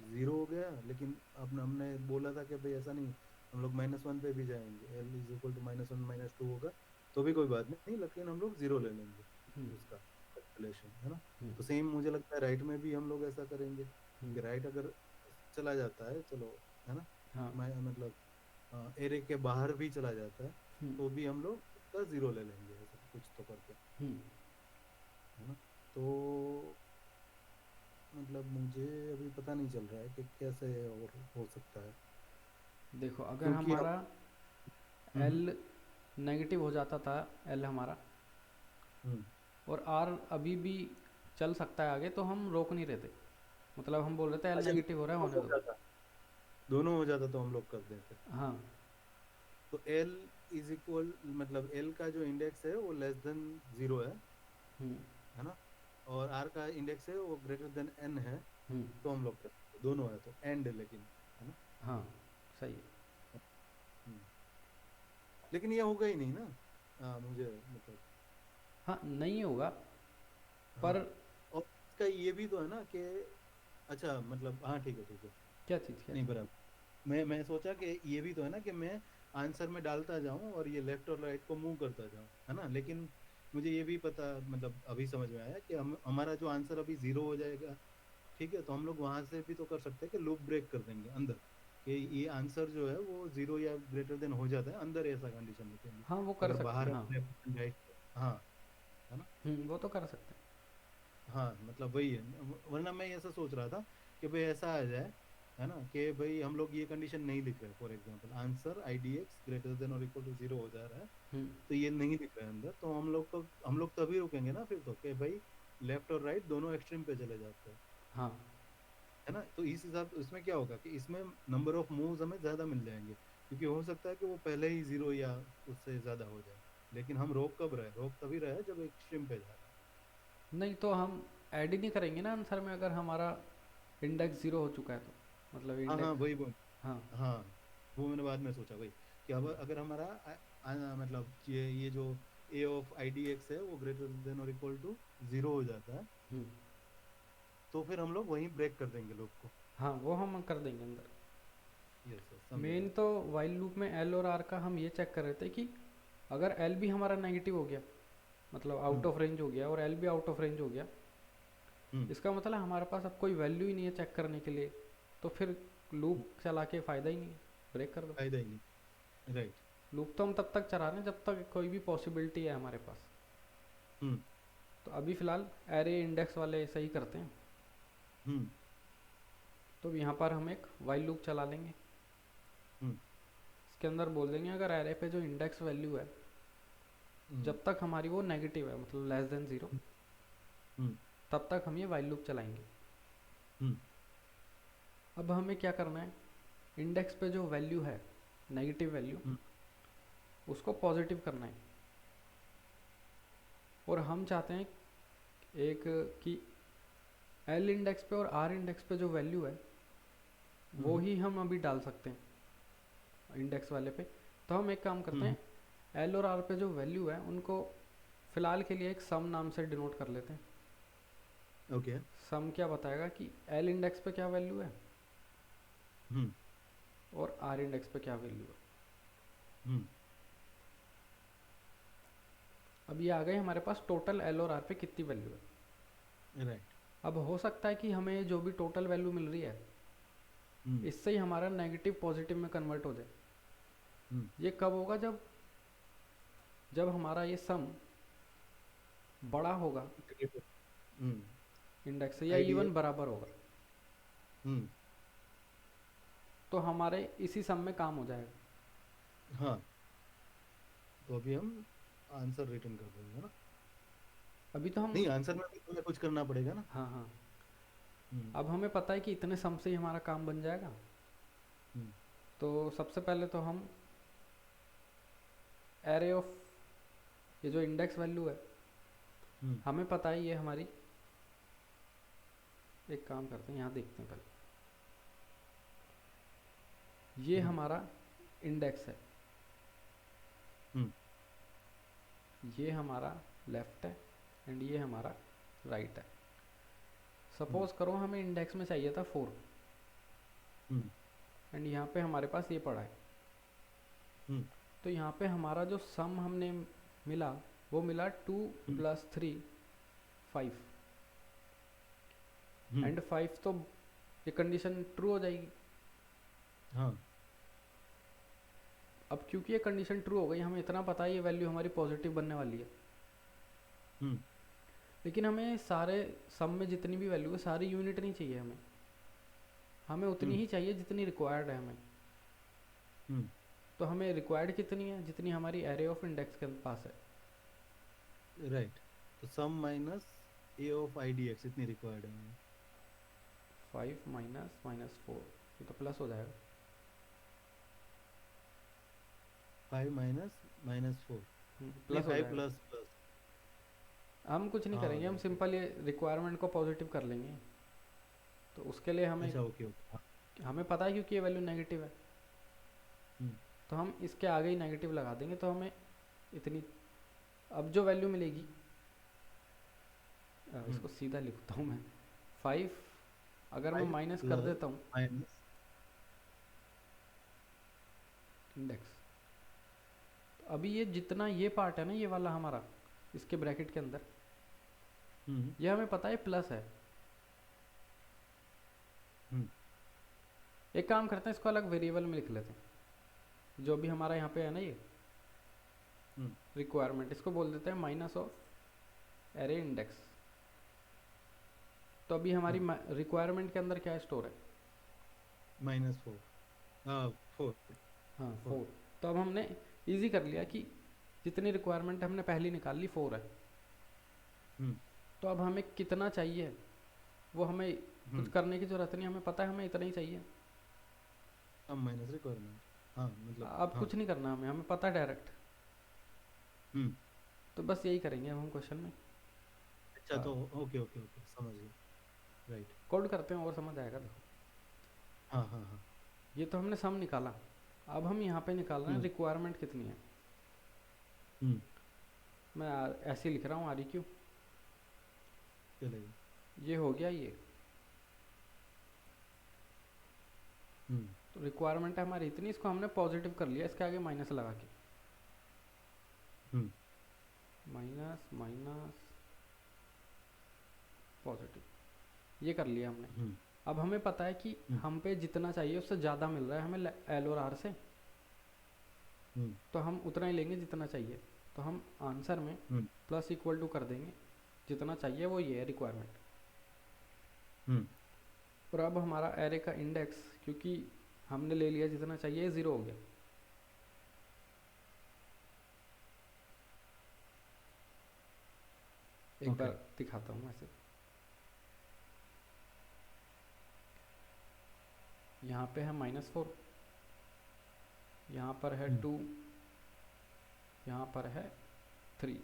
zero हो गया, लेकिन अब हमने बोला था कि भाई ऐसा नहीं, हम लोग -1 पे भी जाएंगे, एल इज इक्वल टू -1 -2 होगा, तो भी कोई बात नहीं, लेकिन हम लोग जीरो ले लेंगे हम्म। उसका कैलकुलेशन, है ना? हम्म। तो सेम मुझे लगता है राइट में भी हम लोग ऐसा करेंगे हम्म। कि राइट अगर चला जाता है, चलो, है ना, हाँ। मैं मतलब एरे के बाहर भी चला जाता है, हम्म। तो भी हम लोग उसका जीरो ले लेंगे, ऐसा कुछ तो करके, हम्म। है ना? तो मतलब मुझे अभी पता नहीं चल रहा है कि कैसे और हो सकता है, देखो, अगर क्योंकि हम। हमारा हम्म। एल नेगेटिव हो जाता था, एल हमारा, हम्म। और आर अभी भी चल सकता है आगे, तो हम रोक नहीं रहे थे। मतलब हम बोल रहे थे एल अच्छा, नेगेटिव हो रहा है, होने हो दो। जाता, दोनों हो जाता तो हम लोग कर देते। हाँ। तो एल इज इक्वल, मतलब एल का जो इंडेक्स है वो लेस देन जीरो हम्म। है ना, और आर का इंडेक्स है वो ग्रेटर देन एन है, हम्म। तो हम लोग करते दोनों है तो एंड, लेकिन, है ना? हाँ, सही है। हम्म। लेकिन ये होगा ही नहीं ना, मुझे मतलब। हाँ, नहीं होगा, हाँ, पर और इसका ये भी तो है ना कि, अच्छा, मतलब हाँ, ठीक है, ठीक है, क्या चीज़, क्या नहीं, चीज़? बराबर। मैं सोचा कि ये भी तो है ना कि मैं आंसर में डालता जाऊं और ये लेफ्ट और राइट को मूव करता जाऊं, है ना, लेकिन मुझे ये भी पता, मतलब अभी समझ में आया कि हमारा जो आंसर अभी जीरो हो जाएगा, ठीक है, तो हम लोग वहां से भी तो कर सकते हैं कि लूप ब्रेक कर देंगे अंदर, कि ये आंसर जो है वो जीरो या ग्रेटर देन हो जाता है अंदर, ऐसा कंडीशन लिखेंगे। हाँ, वो कर अगर सकते बाहर हैं, हाँ। लेफ्ट एंड राइट, हाँ, है ना। वो तो कर सकते हाँ मतलब वही है, वरना मैं ऐसा सोच रहा था कि भाई ऐसा आ जाए, है ना, कि भाई हम लोग ये कंडीशन नहीं लिख रहे, for example answer I D X greater than और इक्वल टू जीरो हो जा रहा है, हैं। तो ये नहीं लिख रहे हैं अंदर, तो हम लोग तभी रुकेंगे ना फिर, तो कि भाई लेफ्ट और राइट दोनों एक्सट्रीम पे चले जाते हैं, हाँ है ना। तो इस हिसाब इसमें क्या होगा कि इसमें नंबर ऑफ मूव्स हमें ज्यादा मिल जाएंगे, क्योंकि हो सकता है कि वो पहले ही जीरो या उससे ज्यादा हो जाए, लेकिन हम रोक कब रहे, रोक तभी रहे जब एक्सट्रीम पे जा रहा है। नहीं, तो हम ऐड ही नहीं करेंगे ना आंसर में अगर हमारा इंडेक्स ज़ीरो हो चुका है तो, मतलब हाँ हाँ इंडेक्स। वही वो, हाँ। हाँ वो मैंने बाद में सोचा भाई कि अब अगर हमारा मतलब ये जो ए ऑफ आई डी एक्स है वो ग्रेटर देन और इक्वल टू जीरो हो जाता है, हम्म, तो फिर हम लोग वहीं ब्रेक कर देंगे लूप को। हाँ वो हम कर देंगे अंदर। यस यस समझा मेन मैं। तो वाइल लूप में एल और आर का हम ये चेक कर रहे थे कि अगर एल भी हमारा नेगेटिव हो गया, मतलब आउट हम्म ऑफ रेंज हो गया, और एल भी आउट ऑफ रेंज हो गया, हम्म इसका मतलब हमारे पास अब कोई वैल्यू ही नहीं है चेक करने के लिए, तो फिर लूप चला के फ़ायदा ही नहीं है, ब्रेक कर दो। फायदा ही नहीं, राइट। लूप तो हम तब तक चला रहे हैं जब तक कोई भी पॉसिबिलिटी है हमारे पास। हम्म तो अभी फ़िलहाल एरे इंडेक्स वाले सही करते हैं। हम्म तो यहाँ पर हम एक वाइल लूप चला लेंगे। हम्म इसके अंदर बोल देंगे अगर एरे पे जो इंडेक्स वैल्यू है, हम्म जब तक हमारी वो नेगेटिव है, मतलब लेस देन ज़ीरो, हम्म तब तक हम ये वाइल लूप चलाएंगे। हम्म अब हमें क्या करना है, इंडेक्स पे जो वैल्यू है, नेगेटिव वैल्यू, हम्म उसको पॉजिटिव करना है। और हम चाहते हैं एक कि एल इंडेक्स पे और आर इंडेक्स पे जो वैल्यू है वो हम्म ही हम अभी डाल सकते हैं इंडेक्स वाले पे। तो हम एक काम करते हम्म हैं, एल और आर पे जो वैल्यू है उनको फ़िलहाल के लिए एक सम नाम से डिनोट कर लेते हैं। ओके। सम क्या बताएगा कि एल इंडेक्स पे क्या वैल्यू है हम्म और आर इंडेक्स पे क्या वैल्यू है। हम्म अब ये आ गए हमारे पास टोटल एल और आर पे कितनी वैल्यू है। राइट। अब हो सकता है कि हमें जो भी टोटल वैल्यू मिल रही है, हम्म इससे ही हमारा नेगेटिव पॉजिटिव में कन्वर्ट हो जाए। हम्म ये कब होगा, जब जब हमारा ये सम बड़ा होगा हम्म इंडेक्स से, या आई डी इवन एक्स। बराबर होगा, हम्म तो हमारे इसी सम में काम हो जाएगा। हाँ तो अभी हम आंसर रिटर्न कर देंगे ना। अभी तो हम, नहीं आंसर में भी हमें कुछ करना पड़ेगा ना। हाँ हाँ, हम्म अब हमें पता है कि इतने सम से ही हमारा काम बन जाएगा। हम्म तो सबसे पहले तो हम एरे ऑफ, ये जो इंडेक्स वैल्यू है, हम्म हमें पता है ये हमारी, एक काम करते हैं यहाँ देखते हैं पहले, ये हम्म हमारा इंडेक्स है, हम्म ये हमारा लेफ्ट है, एंड ये हमारा राइट है। हम्म सपोज करो हमें इंडेक्स में चाहिए था 4, हम्म एंड यहाँ पे हमारे पास ये पड़ा है। हम्म तो यहाँ पे हमारा जो सम हमने मिला, वो मिला 2 हम्म + 3 5, हम्म, एंड 5 तो ये कंडीशन ट्रू हो जाएगी। हाँ अब क्योंकि ये कंडीशन ट्रू हो गई, हमें इतना पता है ये वैल्यू हमारी पॉजिटिव बनने वाली है, हम्म लेकिन हमें सारे सम में जितनी भी वैल्यू है सारी यूनिट नहीं चाहिए हमें, हमें उतनी हम्म ही चाहिए जितनी रिक्वायर्ड है हमें। हम्म तो हमें रिक्वायर्ड कितनी है, जितनी हमारी एरे ऑफ इंडेक्स के पास है। राइट। तो sum minus A of I D X इतनी रिक्वायर्ड है हमें। 5 माइनस माइनस 4, ये तो प्लस हो जाएगा। 5 माइनस माइनस 4, नहीं प्लस हो 5 जाएगा। Plus plus. हम कुछ नहीं हाँ करेंगे, हम राइट। सिंपल ये रिक्वायरमेंट को पॉजिटिव कर लेंगे। तो उसके लिए हमें, अच्छा ओके ओके हाँ। हमें पता है क्योंकि ये वैल्यू नेगेटिव है, हम्म तो हम इसके आगे ही नेगेटिव लगा देंगे, तो हमें इतनी, अब जो वैल्यू मिलेगी, हम्म इसको सीधा लिखता हूँ मैं, 5 अगर मैं 5 माइनस कर प्लस देता हूँ माइनस। इंडेक्स, तो अभी ये जितना ये पार्ट है ना, ये वाला हमारा इसके ब्रैकेट के अंदर, हम्म ये हमें पता है प्लस है। हम्म एक काम करते हैं, इसको अलग वेरिएबल में लिख लेते हैं, जो भी हमारा यहाँ पे है ना ये हम्म रिक्वायरमेंट, इसको बोल देते हैं माइनस ऑफ एरे इंडेक्स। तो अभी हमारी हाँ, रिक्वायरमेंट के अंदर क्या स्टोर है? -4, हाँ 4, हाँ 4। 4। तो अब हमने इजी कर लिया कि जितनी रिक्वायरमेंट हमने पहली निकाल ली 4 है। हम्म तो अब हमें कितना चाहिए वो हमें कुछ हम्म करने की ज़रूरत नहीं, हमें पता है हमें इतना ही चाहिए। अब माइनस रिक्वायरमेंट, हाँ मतलब अब हाँ। कुछ नहीं करना हमें, हमें पता है डायरेक्ट। हम्म तो बस यही करेंगे अब हम क्वेश्चन में। अच्छा, तो ओके ओके ओके, समझ गया। राइट। कोड करते हैं और समझ आएगा। देखो, हाँ हाँ हाँ। ये तो हमने सम निकाला। अब हम यहाँ पे निकाल रहे हैं हम्म रिक्वायरमेंट कितनी है। हम्म मैं ऐसे ही लिख रहा हूँ आर क्यू। चलेगा। ये हो गया ये। हम्म तो रिक्वायरमेंट है हमारी इतनी, इसको हमने पॉजिटिव कर लिया इसके आगे माइनस लगा के। हम्म माइनस माइनस पॉजिटिव, ये कर लिया हमने। हम्म अब हमें पता है कि हम्म हम पे जितना चाहिए उससे ज़्यादा मिल रहा है हमें एल और आर से। हम्म तो हम उतना ही लेंगे जितना चाहिए। तो हम आंसर में हम्म प्लस इक्वल टू कर देंगे, जितना चाहिए वो ये है रिक्वायरमेंट। हम्म और अब हमारा एरे का इंडेक्स, क्योंकि हमने ले लिया जितना चाहिए, ये ज़ीरो हो गया। एक ओके। बार दिखाता हूँ ऐसे। यहाँ पे है -4, यहाँ पर है हम्म 2, यहाँ पर है 3।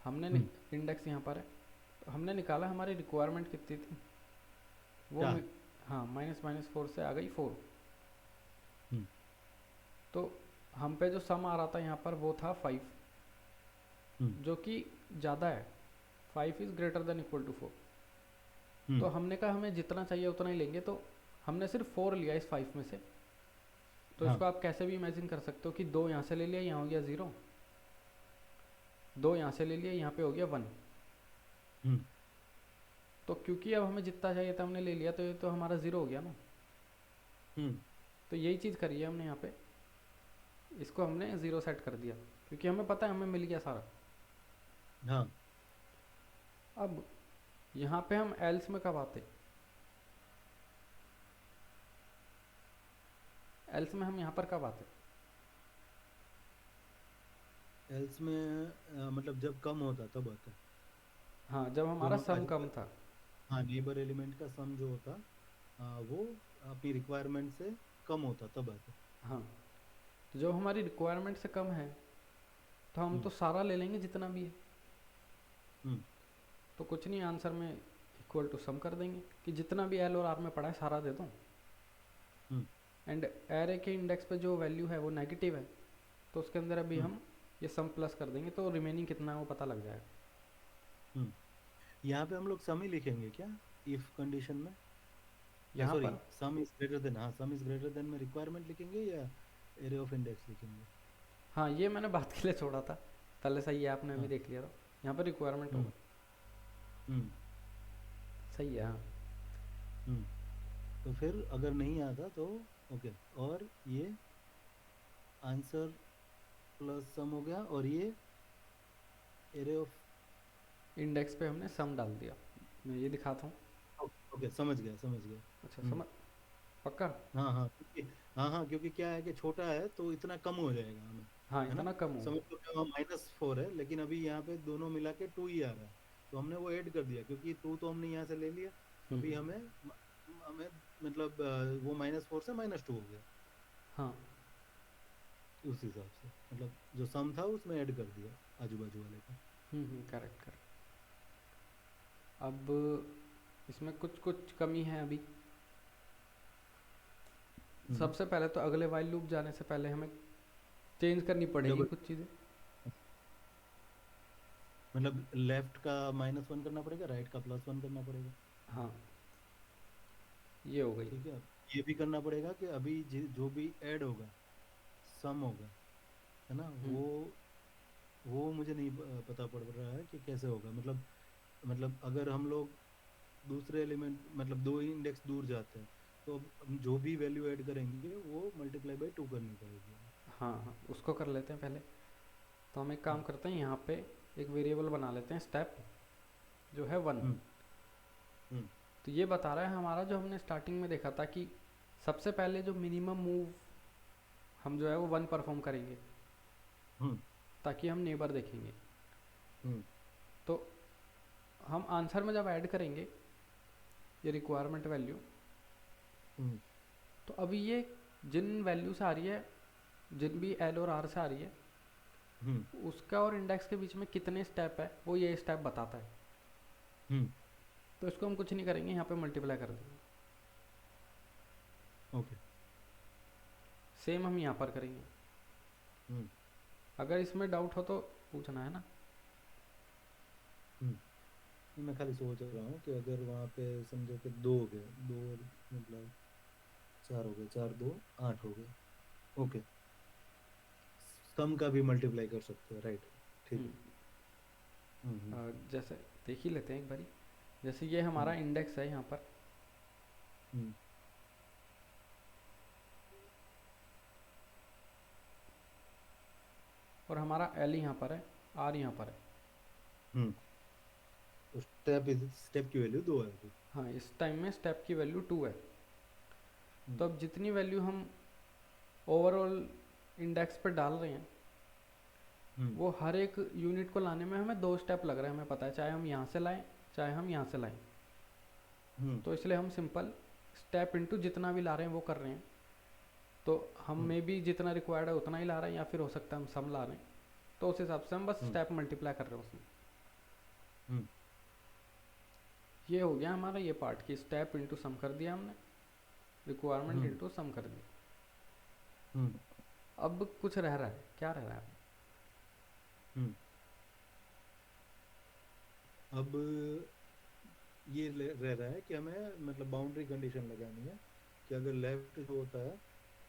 हमने हम्म इंडेक्स यहाँ पर है। तो हमने निकाला हमारी रिक्वायरमेंट कितनी थी वो चार। हाँ, -4 से आ गई 4। हम्म तो हम पे जो सम आ रहा था यहाँ पर वो था 5, हम्म जो कि ज़्यादा है। 5 is greater than equal to 4। तो हम्म हमने कहा हमें जितना चाहिए उतना ही लेंगे, तो हमने सिर्फ 4 लिया इस 5 में से। तो हाँ। इसको आप कैसे भी इमेजिन कर सकते हो कि 2 यहाँ से ले लिया, यहाँ हो गया 0। 2 यहाँ से ले लिया, यहाँ पे हो गया 1। हम्म तो क्योंकि अब हमें जितना चाहिए था हमने ले लिया, तो ये तो हमारा 0 हो गया ना। हम्म तो यही चीज़ करी है हमने यहाँ पे, इसको हमने 0 सेट कर दिया क्योंकि हमें पता है हमें मिल गया सारा। हाँ। अब यहाँ पे हम एल्स में कब आते? एल्स में हम यहाँ पर कब आते? एल्स में मतलब जब कम होता तब आता है। हाँ, जब हमारा दोनों सम कम था। हाँ, नेबर एलिमेंट का सम जो होता, वो अपनी रिक्वायरमेंट से कम होता तब आता। हाँ, तो जब हमारी रिक्वायरमेंट से कम है तो हम तो हम्म सारा ले लेंगे जितना भी है। हम्म तो कुछ नहीं, आंसर में इक्वल टू सम कर देंगे कि जितना भी एल और आर में पड़ा है सारा दे दो। हम्म एंड एरे के इंडेक्स पे जो वैल्यू है वो नेगेटिव है, तो उसके अंदर अभी हम्म हम ये सम प्लस कर देंगे तो रिमेनिंग कितना है वो पता लग जाएगा। हम्म यहाँ पे हम लोग सम ही लिखेंगे क्या, इफ कंडीशन में? यहाँ सॉरी, पर सम इज ग्रेटर देन, हाँ सम इज ग्रेटर देन में रिक्वायरमेंट लिखेंगे या एरे ऑफ इंडेक्स लिखेंगे? हाँ, ये मैंने बात के लिए छोड़ा था, पहले सही है, आपने अभी हाँ। देख लिया था। यहाँ पर रिक्वायरमेंट होगा। हम्म हम्म सही है हाँ। हम्म तो फिर अगर नहीं आता तो ओके, और ये आंसर प्लस सम हो गया, और ये एरे ऑफ। इंडेक्स पे हमने सम डाल दिया। मैं ये दिखाता हूँ। ओके, समझ गया समझ गया। अच्छा, हम्म समझ पक्का? हाँ हाँ, क्योंकि हाँ हाँ, क्योंकि क्या है कि छोटा है तो इतना कम हो जाएगा हमें, हाँ, है ना? इतना कम हो समझ गया। लो कि -4 है, लेकिन अभी यहाँ पे दोनों मिला के 2 ही आ रहा है। तो हमने वो ऐड कर दिया, क्योंकि 2 तो हमने यहाँ से ले लिया। अभी हम्म। हमें हमें मतलब वो -4 से -2 हो गया। हाँ। उस हिसाब से मतलब जो सम था उसमें ऐड कर दिया आजू बाजू वाले का। Correct correct. अब इसमें कुछ कुछ कमी है अभी। हम्म सबसे पहले तो अगले वाइल लूप जाने से पहले हमें चेंज करनी पड़ेगी डबल, कुछ चीज़ें। मतलब लेफ्ट का -1 करना पड़ेगा, राइट का +1 करना पड़ेगा। हाँ, ये हो गई। ठीक है, अब ये भी करना पड़ेगा कि अभी जो भी ऐड होगा, सम होगा, है ना, हम्म वो मुझे नहीं पता पड़ रहा है कि कैसे होगा। मतलब अगर हम लोग दूसरे एलिमेंट, मतलब 2 इंडेक्स दूर जाते हैं, तो अब हम जो भी वैल्यू ऐड करेंगे वो ×2 करनी पड़ेगी। हाँ हाँ, उसको कर लेते हैं पहले। तो हम एक काम हाँ। करते हैं, यहाँ पे एक वेरिएबल बना लेते हैं स्टेप जो है 1। हम्म। हम्म। तो ये बता रहा है हमारा जो हमने स्टार्टिंग में देखा था कि सबसे पहले जो मिनिमम मूव हम जो है वो 1 परफॉर्म करेंगे हम्म। ताकि हम नेबर देखेंगे। हम्म। तो हम आंसर में जब ऐड करेंगे ये रिक्वायरमेंट वैल्यू, हम्म। तो अभी ये जिन वैल्यू से आ रही है, जिन भी एल और आर से आ रही है, हम्म। उसका और इंडेक्स के बीच में कितने स्टेप है वो ये स्टेप बताता है। हम्म। तो इसको हम कुछ नहीं करेंगे, यहाँ पे मल्टीप्लाई कर देंगे। ओके। सेम हम यहाँ पर करेंगे। हम्म। अगर इसमें डाउट हो तो पूछना है ना। मैं खाली सोच रहा हूँ कि अगर वहाँ पे समझो कि दो हो गए, दो मतलब चार हो गए, चार दो आठ हो गए। ओके। सम का भी मल्टीप्लाई कर सकते हैं, राइट? ठीक हम्म, है। हम्म। जैसे देख ही लेते हैं एक बारी। जैसे ये हमारा हम्म। इंडेक्स है यहाँ पर, हम्म। और हमारा एल यहाँ पर है, आर यहाँ पर है। हम्म। तो स्टेप की वैल्यू दो है अभी। हाँ, इस टाइम में स्टेप की वैल्यू 2 है। हम्म। तो अब जितनी वैल्यू हम ओवरऑल इंडेक्स पर डाल रहे हैं हम्म। वो हर एक यूनिट को लाने में हमें 2 स्टेप लग रहे हैं, हमें पता है, चाहे हम यहाँ से लाएं चाहे हम यहाँ से लाएं। हम्म। तो इसलिए हम सिंपल स्टेप इनटू जितना भी ला रहे हैं वो कर रहे हैं। तो हम हम्म। में भी जितना रिक्वायर्ड है उतना ही ला रहे हैं, या फिर हो सकता है हम सम ला रहे हैं। तो उस हिसाब से हम बस हम्म। स्टेप मल्टीप्लाई कर रहे हैं उसमें। हम्म। ये हो गया हमारा ये पार्ट की स्टेप इनटू सम कर दिया हमने, रिक्वायरमेंट हम्म। इनटू सम कर दिया। हम्म। अब कुछ रह रहा है, क्या रह रहा है? हम्म। अब ये रह रहा है कि हमें मतलब बाउंड्री कंडीशन लगानी है कि अगर लेफ्ट जो होता है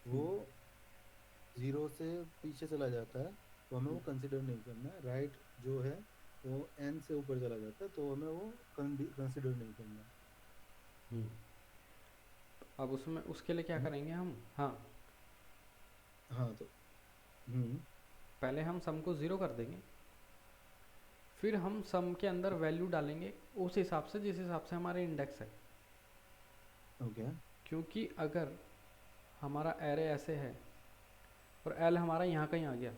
वो हम्म, 0 से पीछे चला जाता है तो हमें वो हम्म, कंसिडर नहीं करना है। राइट जो है वो n से ऊपर चला जाता है तो हमें वो कंसिडर नहीं करना है। हम्म। अब उसमें उसके लिए क्या है ना? करेंगे हम? हाँ, हाँ तो हम्म। पहले हम सम को 0 कर देंगे, फिर हम सम के अंदर वैल्यू डालेंगे उस हिसाब से जिस हिसाब से हमारे इंडेक्स है। ओके। क्योंकि अगर हमारा एरे ऐसे है और एल हमारा यहाँ कहीं आ गया,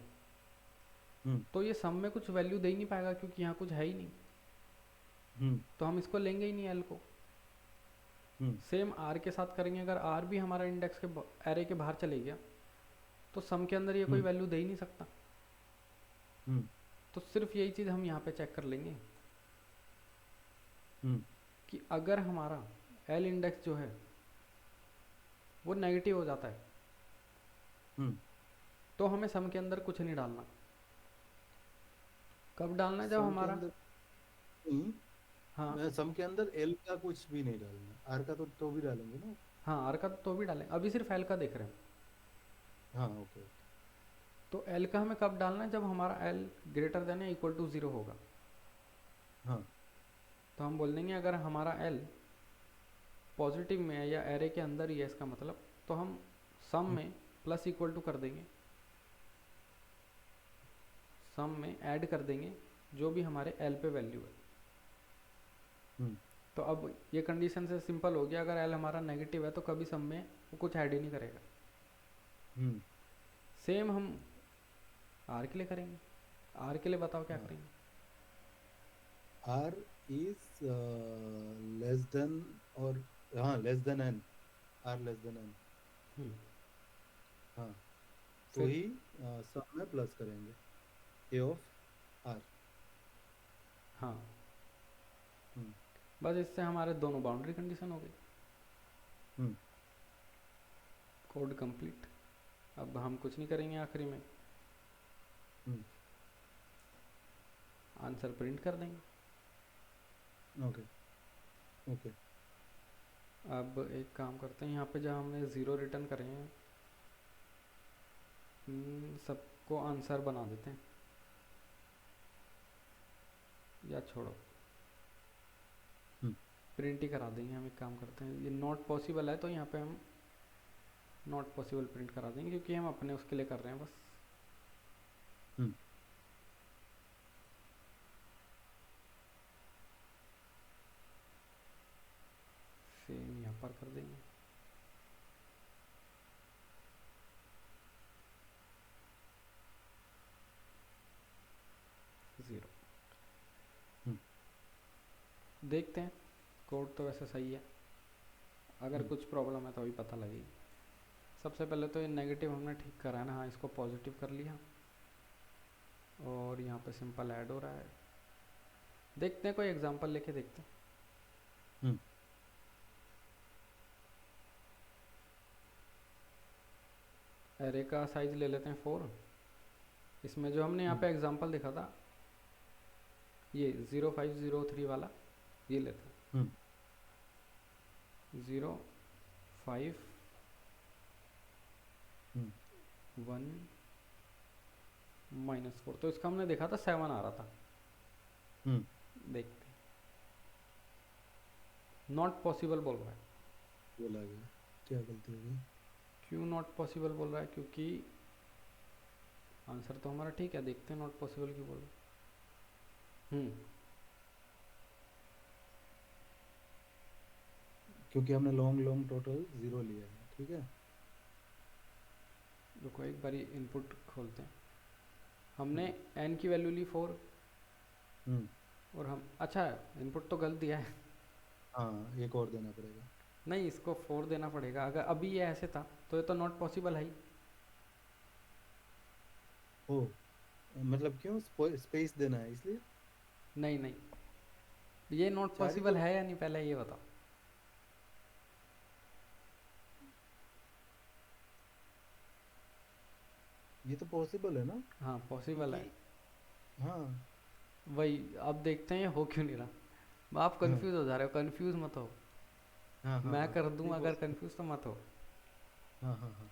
हम्म। तो ये सम में कुछ वैल्यू दे ही नहीं पाएगा क्योंकि यहाँ कुछ है ही नहीं। हम्म। तो हम इसको लेंगे ही नहीं एल को। हम्म। सेम आर के साथ करेंगे, अगर आर भी हमारा इंडेक्स के एरे के बाहर चले गया तो सम के अंदर ये कोई हम्म। वैल्यू दे ही नहीं सकता। हम्म। तो सिर्फ यही चीज़ हम यहाँ पे चेक कर लेंगे हम्म। कि अगर हमारा एल इंडेक्स जो है वो नेगेटिव हो जाता है हम्म। तो हमें सम के अंदर कुछ नहीं डालना। कब डालना है? जब सम के हमारा, अंदर नहीं, हाँ, मैं सम के अंदर एल का कुछ भी नहीं डालना, आर का तो भी डालेंगे ना। हाँ, आर का तो भी डालें, अभी सिर्फ एल का देख रहे हैं। हाँ ओके ओके। तो एल का हमें कब डालना है? जब हमारा एल ग्रेटर देन या इक्वल टू 0 होगा। हाँ। तो हम बोल देंगे अगर हमारा एल पॉजिटिव में है या एरे के अंदर ही है इसका मतलब, तो हम सम हम्म। में प्लस इक्वल टू कर देंगे, सम में ऐड कर देंगे जो भी हमारे एल पे वैल्यू है। हम्म। तो अब ये कंडीशन से सिंपल हो गया, अगर एल हमारा नेगेटिव है तो कभी सम में वो कुछ ऐड ही नहीं करेगा। हम्म। सेम हम आर के लिए करेंगे। आर के लिए बताओ क्या हाँ। करेंगे? आर इज लेस देन और हाँ less than N, R less than N. हम्म, हाँ तो फिर, ही सब में प्लस करेंगे ए ऑफ आर। हाँ, हम्म। बस इससे हमारे दोनों बाउंड्री कंडीशन हो गई। हम्म। Code complete. अब हम कुछ नहीं करेंगे, आखिरी में हम्म। आंसर प्रिंट कर देंगे। Okay okay. अब एक काम करते हैं, यहाँ पे जहाँ हमने ज़ीरो रिटर्न करे हैं सबको आंसर बना देते हैं, या छोड़ो, हम्म। प्रिंट ही करा देंगे। हम एक काम करते हैं, ये नॉट पॉसिबल है तो यहाँ पे हम नॉट पॉसिबल प्रिंट करा देंगे क्योंकि हम अपने उसके लिए कर रहे हैं बस। हम्म। पर कर देंगे। 0। हम्म देखते हैं, कोड तो वैसे सही है, अगर हम्म कुछ प्रॉब्लम है तो अभी पता लगेगी। सबसे पहले तो ये नेगेटिव हमने ठीक करा है ना, हाँ इसको पॉजिटिव कर लिया, और यहाँ पे सिंपल ऐड हो रहा है। देखते हैं, कोई एग्जांपल लेके देखते हम्म हैं। एरे का साइज ले लेते हैं 4। इसमें जो हमने यहाँ हम्म पे एग्जांपल दिखा था, ये 0503 वाला, ये लेते हम्म हैं। 05 हम्म 1 -4, तो इसका हमने देखा था 7 आ रहा था। हम्म देखते हैं, नॉट पॉसिबल बोल रहा है। बोला गया, क्या गलती हो गई? क्यों नॉट पॉसिबल बोल रहा है? क्योंकि आंसर तो हमारा ठीक है, देखते हैं नॉट पॉसिबल क्यों बोल रहा है। क्योंकि हमने लॉन्ग लॉन्ग टोटल 0 लिया है, ठीक है। रुको एक बारी इनपुट खोलते हैं। हमने हम्म n की वैल्यू ली 4, हम्म और हम, अच्छा इनपुट तो गलत दिया है। हाँ, एक और देना पड़ेगा। नहीं, इसको 4 देना पड़ेगा, अगर अभी ये ऐसे था तो ये तो नॉट पॉसिबल है ही। ओ, मतलब क्यों स्पेस देना है इसलिए? नहीं नहीं, ये नॉट 4 ही पॉसिबल तो। है या नहीं, पहले ये बताओ। ये तो पॉसिबल है ना, हाँ पॉसिबल है। क्योंकि हाँ वही, अब देखते हैं ये हो क्यों नहीं रहा। आप हाँ कंफ्यूज हो जा रहे हो, कंफ्यूज मत हो। हाँ हाँ मैं हाँ, कर दूं नहीं अगर पॉसिबल। कंफ्यूज, तो मत हो। हाँ हाँ हाँ।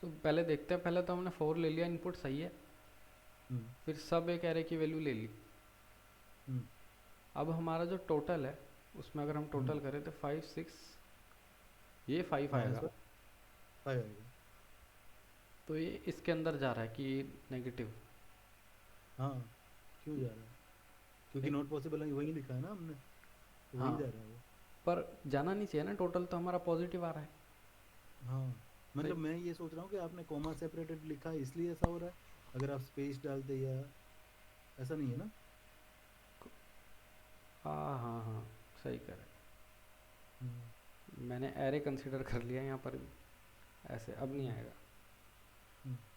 तो पहले देखते हैं, पहले तो हमने 4 ले लिया, इनपुट सही है। हम्म फिर सब एक एरे की वैल्यू ले ली। हम्म अब हमारा जो टोटल है, उसमें अगर हम हम्म टोटल करें तो 5 6, ये 5 माइनस आएगा। 5 आएगा। तो ये इसके अंदर जा रहा है कि नेगेटिव। हाँ, क्यों जा रहा है? क्योंकि नॉट पॉसिबल है, वही लिखा है ना हमने, तो हाँ, वही जा रहा है वो। पर जाना नहीं चाहिए ना, टोटल तो हमारा पॉजिटिव आ रहा है। हाँ, तो मतलब मैं ये सोच रहा हूँ कि आपने कॉमा सेपरेटेड लिखा है इसलिए ऐसा हो रहा है। अगर आप स्पेस डालते या, ऐसा नहीं है ना? हाँ हाँ हाँ, सही कह रहे हम्म हैं। मैंने एरे कंसिडर कर लिया यहाँ पर भी, ऐसे अब नहीं हम्म आएगा।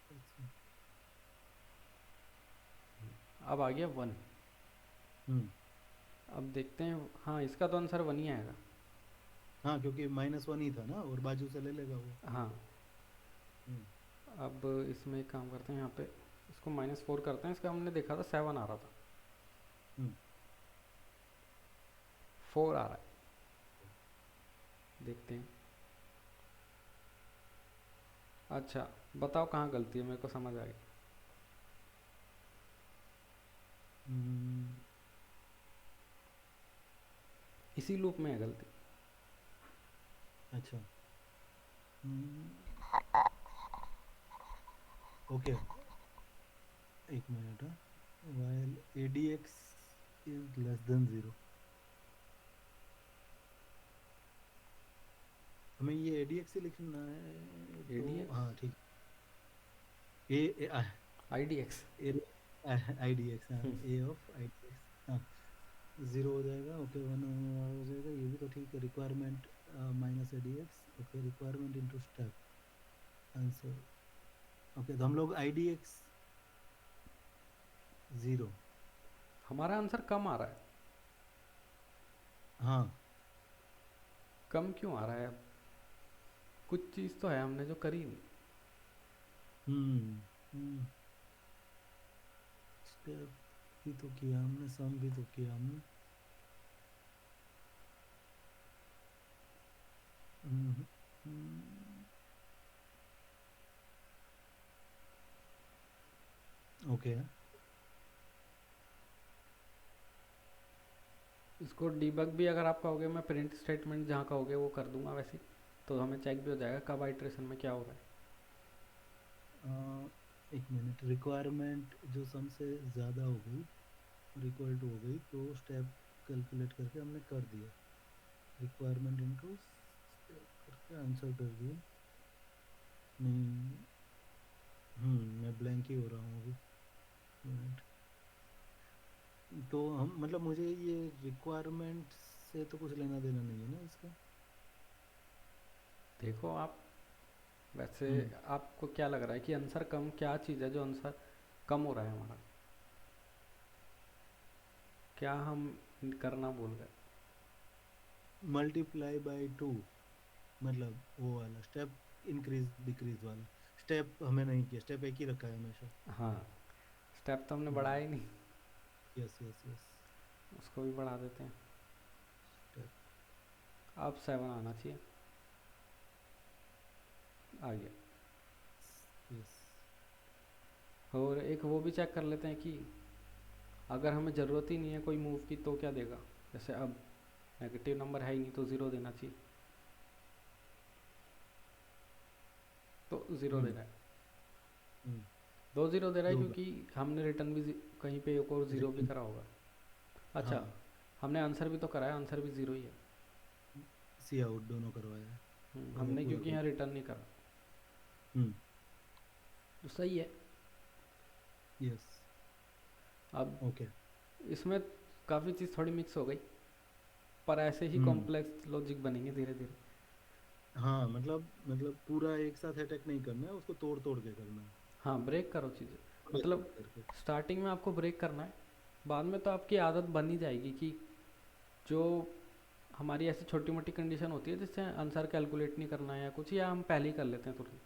अच्छा। अब आ गया 1। हम्म अब देखते हैं, हाँ इसका तो आंसर 1 ही आएगा। हाँ, क्योंकि -1 ही था ना, और बाजू से ले लेगा वो। हाँ, हम्म अब इसमें एक काम करते हैं, यहाँ पे इसको -4 करते हैं। इसका हमने देखा था 7 आ रहा था, हम्म 4 आ रहा है। देखते हैं। अच्छा, बताओ कहाँ गलती है, मेरे को समझ आ गई। हम्म, इसी लूप में है गलती। अच्छा। हम्म, ओके, एक minute. While ADX is less than 0, हमें ये ADX से लिखना है ए तो। डी एक्स, हाँ ठीक। A I D X. A IDX, हाँ, A ऑफ IDX, हाँ। 0 हो जाएगा, ओके। 1 हो जाएगा, ये भी तो ठीक है। Requirement -ADX, okay. Requirement into step answer, okay. तो हम लोग IDX 0। हमारा आंसर कम आ रहा है। हाँ। कम क्यों आ रहा है? कुछ चीज़ तो है हमने जो करी नहीं। हम्म स्टेप भी तो किया हमने, सम भी तो किया हमने। हम्म, हम्म, ओके। इसको डीबग भी अगर आप कहोगे, मैं प्रिंट स्टेटमेंट जहाँ कहोगे वो कर दूंगा वैसे ही, तो हमें चेक भी हो जाएगा कब आइट्रेशन में क्या हो रहा है। एक मिनट, रिक्वायरमेंट जो सम से ज़्यादा हो गई और इक्वल टू हो गई, तो स्टेप कैलकुलेट करके हमने कर दिया। रिक्वायरमेंट इनटू करके आंसर कर दिया। नहीं। मैं ब्लैंक ही हो रहा हूँ अभी। Right. तो हम मतलब मुझे ये रिक्वायरमेंट से तो कुछ लेना देना नहीं है ना इसका। देखो आप, वैसे हम्म आपको क्या लग रहा है कि आंसर कम क्या चीज़ है जो आंसर कम हो रहा है हमारा? क्या हम करना भूल गए? मल्टीप्लाई बाय टू, मतलब वो वाला स्टेप, इंक्रीज डिक्रीज वाला स्टेप हमें नहीं किया, स्टेप एक ही रखा है हमेशा। हाँ, स्टेप तो हमने बढ़ाया हम्म ही नहीं। Yes yes yes. उसको भी बढ़ा देते हैं। स्टेप। अब 7 आना चाहिए। आ गया। यस। और एक वो भी चेक कर लेते हैं कि अगर हमें ज़रूरत ही नहीं है कोई मूव की तो क्या देगा। जैसे अब नेगेटिव नंबर है ही नहीं तो ज़ीरो देना चाहिए, तो ज़ीरो दे हम्म रहा है। हम्म 2 ज़ीरो दे रहा है दो बार क्योंकि हमने रिटर्न भी कहीं पे एक और ज़ीरो भी रिटर्न। करा होगा। अच्छा, हाँ। हमने आंसर भी तो कराया, आंसर भी ज़ीरो ही है। सी आउट दोनों करवाया है। हमने हुआ क्योंकि भी। यहाँ रिटर्न नहीं करा, हम्म तो सही है। यस। अब ओके। इसमें काफ़ी चीज़ थोड़ी मिक्स हो गई, पर ऐसे ही हम्म कॉम्प्लेक्स लॉजिक बनेंगे धीरे धीरे। हाँ, मतलब पूरा एक साथ अटैक नहीं करना है, उसको तोड़ तोड़ के करना है। हाँ, ब्रेक करो चीज़ें। थोड़े मतलब थोड़े करके। स्टार्टिंग में आपको ब्रेक करना है, बाद में तो आपकी आदत बन ही जाएगी कि जो हमारी ऐसी छोटी मोटी कंडीशन होती है जिससे आंसर कैलकुलेट नहीं करना है या कुछ, या हम पहले ही कर लेते हैं तुरंत,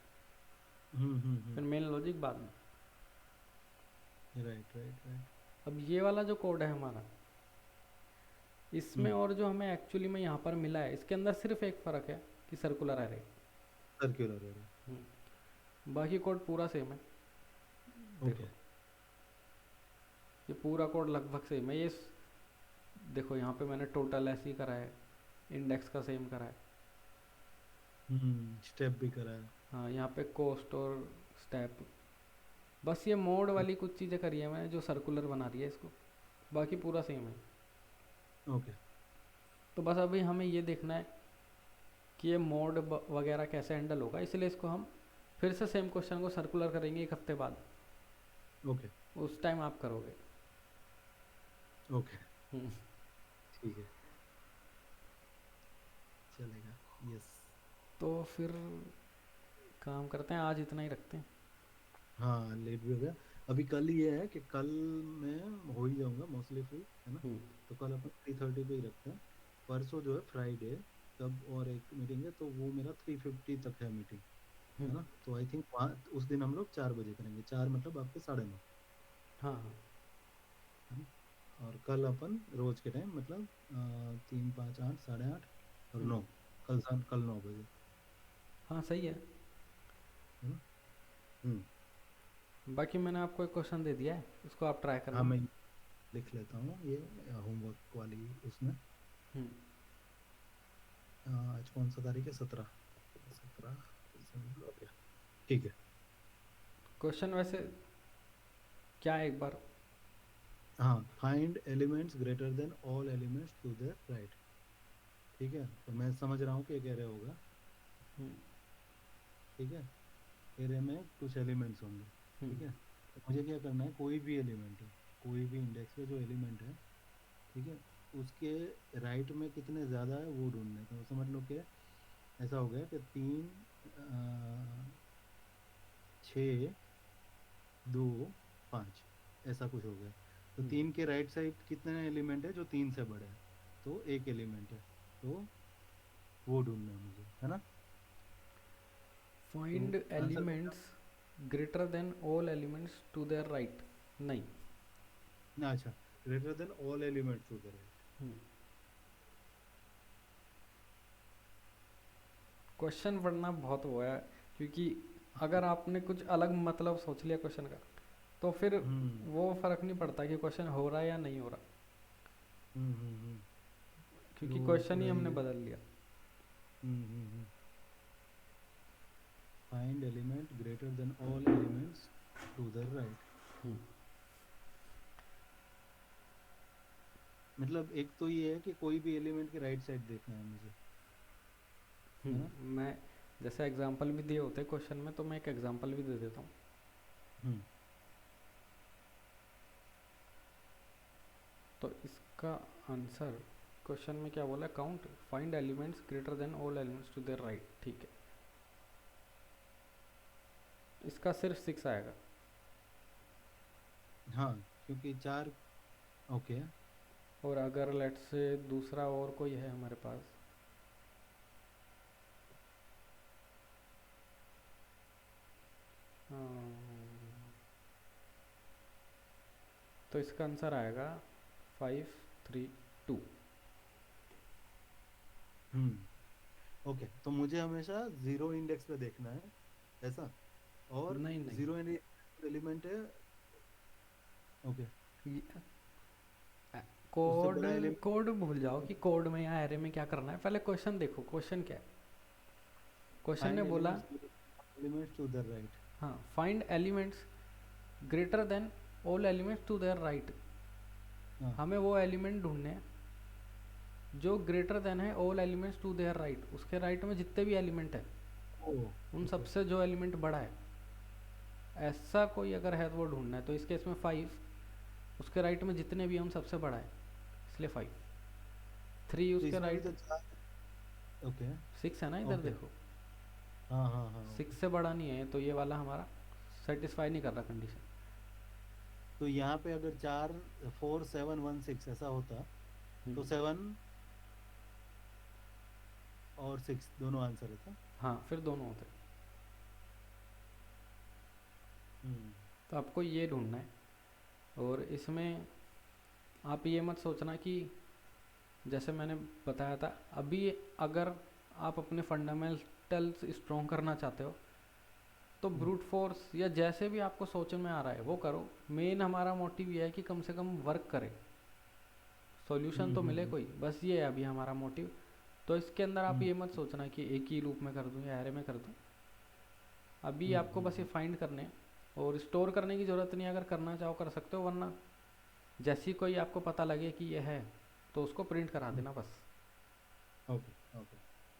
फिर मेन लॉजिक बाद में। Right right right. अब ये वाला जो कोड है हमारा, इसमें हम्म और जो हमें एक्चुअली में यहाँ पर मिला है, इसके अंदर सिर्फ एक फ़र्क है कि सर्कुलर एरे। Circular arrow. बाकी कोड पूरा सेम है। ओके। देखो, ये पूरा कोड लगभग सेम है। देखो यहाँ पे मैंने टोटल ऐसे ही करा है, इंडेक्स का सेम करा है। स्टेप भी करा है। हाँ, यहाँ पे कोस्ट और स्टेप, बस ये मोड वाली कुछ चीज़ें करी है मैंने जो सर्कुलर बना रही है इसको, बाकी पूरा सेम है। ओके। तो बस अभी हमें ये देखना है कि ये मोड वगैरह कैसे हैंडल होगा, इसलिए इसको हम फिर से सेम क्वेश्चन को सर्कुलर करेंगे 1 हफ्ते बाद। ओके। उस टाइम आप करोगे। ओके। हम्म, ठीक है, चलेगा। यस। तो फिर काम करते हैं, आज इतना ही रखते हैं। हाँ, लेट भी हो गया। अभी कल ये है कि कल मैं हो ही जाऊंगा मोस्टली फ्री, है ना। हम्म तो कल अपन 3:30 पे ही रखते हैं। परसों जो है फ्राइडे, तब और एक मीटिंग है, तो वो मेरा 3:50 तक है मीटिंग, हम्म, है ना। तो आई थिंक वहाँ उस दिन हम लोग 4 बजे करेंगे, 4 मतलब आपके 9:30, हाँ हाँ है ना। और कल अपन रोज के टाइम मतलब 3, 5, 8, 8:30 और हम्म, 9, कल 9 बजे, हाँ सही है। है ना। हम्म बाकी मैंने आपको एक क्वेश्चन दे दिया है, उसको आप ट्राई हाँ, करना। मैं लिख लेता हूँ ये होमवर्क वाली उसमें। हम्म, आज कौन सा तारीख है? 17 ओके। ठीक है। क्वेश्चन वैसे क्या है एक बार? हाँ, find elements greater than all elements to their right. ठीक है, तो मैं समझ रहा हूँ कि एक एरे होगा। हम्म ठीक है, एरे में कुछ एलिमेंट्स होंगे। हम्म ठीक है, तो मुझे क्या करना है, कोई भी एलिमेंट है, कोई भी इंडेक्स पे जो एलिमेंट है, ठीक है, उसके राइट में कितने ज़्यादा है वो ढूंढना है। तो समझ लो कि ऐसा हो गया कि 3, 6, 2, 5, ऐसा कुछ हो गया। तो हम्म। 3 के राइट साइड कितने एलिमेंट है जो 3 से बड़े हैं? तो एक एलिमेंट है, तो वो ढूंढना है मुझे, है ना। तो फाइंड आंसर क्या? Elements greater than all elements to their right, नहीं। ना, अच्छा, greater than all elements to the right. Question पढ़ना बहुत वो है, क्योंकि अगर आपने कुछ अलग मतलब सोच लिया क्वेश्चन का, तो फिर हम्म वो फर्क नहीं पड़ता कि क्वेश्चन हो रहा है या नहीं हो रहा, तो क्योंकि क्वेश्चन ही पूरा हमने ये। बदल लिया। Find element greater than all elements to the right. Hmm, मतलब एक तो ये है कि कोई भी एलिमेंट के राइट साइड देखना है मुझे। है ना? मैं जैसे एग्जांपल भी दिए होते क्वेश्चन में, तो मैं एक एग्जांपल भी दे देता हूँ। हम्म। तो इसका आंसर, क्वेश्चन में क्या बोला, count find elements greater than all elements to their right, ठीक है। इसका सिर्फ 6 आएगा। हाँ, क्योंकि चार। ओके। और अगर लेट से दूसरा और कोई है हमारे पास, तो इसका आंसर आएगा 5 3 2। ओके, तो मुझे हमेशा जीरो इंडेक्स पे देखना है, ऐसा? और नहीं नहीं, जीरो एलिमेंट है। ओके। उससे कोड बड़ा एलिमेंट। कोड भूल जाओ कि कोड में या एरे में क्या करना है, पहले क्वेश्चन देखो, क्वेश्चन क्या है। क्वेश्चन ने फाइंड बोला, एलिमेंट्स टू द राइट। हाँ, find elements greater than all elements to their right. हाँ। हमें वो एलिमेंट ढूंढने हैं जो ग्रेटर देन है all elements to their right, उसके राइट में जितने भी एलिमेंट है ओ। उन ओके। सबसे जो एलिमेंट बड़ा है, ऐसा कोई अगर है तो वो ढूंढना है। तो इस केस में 5, उसके राइट में जितने भी हैं उन सबसे बड़ा है, इसलिए 5। 3 तो उसके इसमें भी राइट, तो चार। ओके। 6 है ना, इधर ओके। देखो, हाँ हाँ हाँ, ओके। 6 से बड़ा नहीं है, तो ये वाला हमारा सेटिस्फाई नहीं कर रहा कंडीशन। तो यहाँ पे अगर चार, 4 7 1 6 ऐसा होता, तो 7 और 6 दोनों आंसर है था। हाँ, फिर दोनों होते हैं। हम्म। तो आपको ये ढूंढना है। और इसमें आप ये मत सोचना कि, जैसे मैंने बताया था अभी, अगर आप अपने फंडामेंटल्स स्ट्रॉन्ग करना चाहते हो तो हम्म। ब्रूट फोर्स या जैसे भी आपको सोच में आ रहा है वो करो। मेन हमारा मोटिव ये है कि कम से कम वर्क करे, सॉल्यूशन हम्म। तो मिले हम्म। कोई, बस ये है अभी हमारा मोटिव। तो इसके अंदर आप हम्म। ये मत सोचना कि एक ही लूप में कर दूं या एरे में कर दूं। अभी हम्म। आपको बस ये फाइंड करने हैं, और स्टोर करने की ज़रूरत नहीं है, अगर करना चाहो कर सकते हो, वरना जैसी कोई आपको पता लगे कि ये है तो उसको प्रिंट करा हम्म। देना बस, ओके। ओके।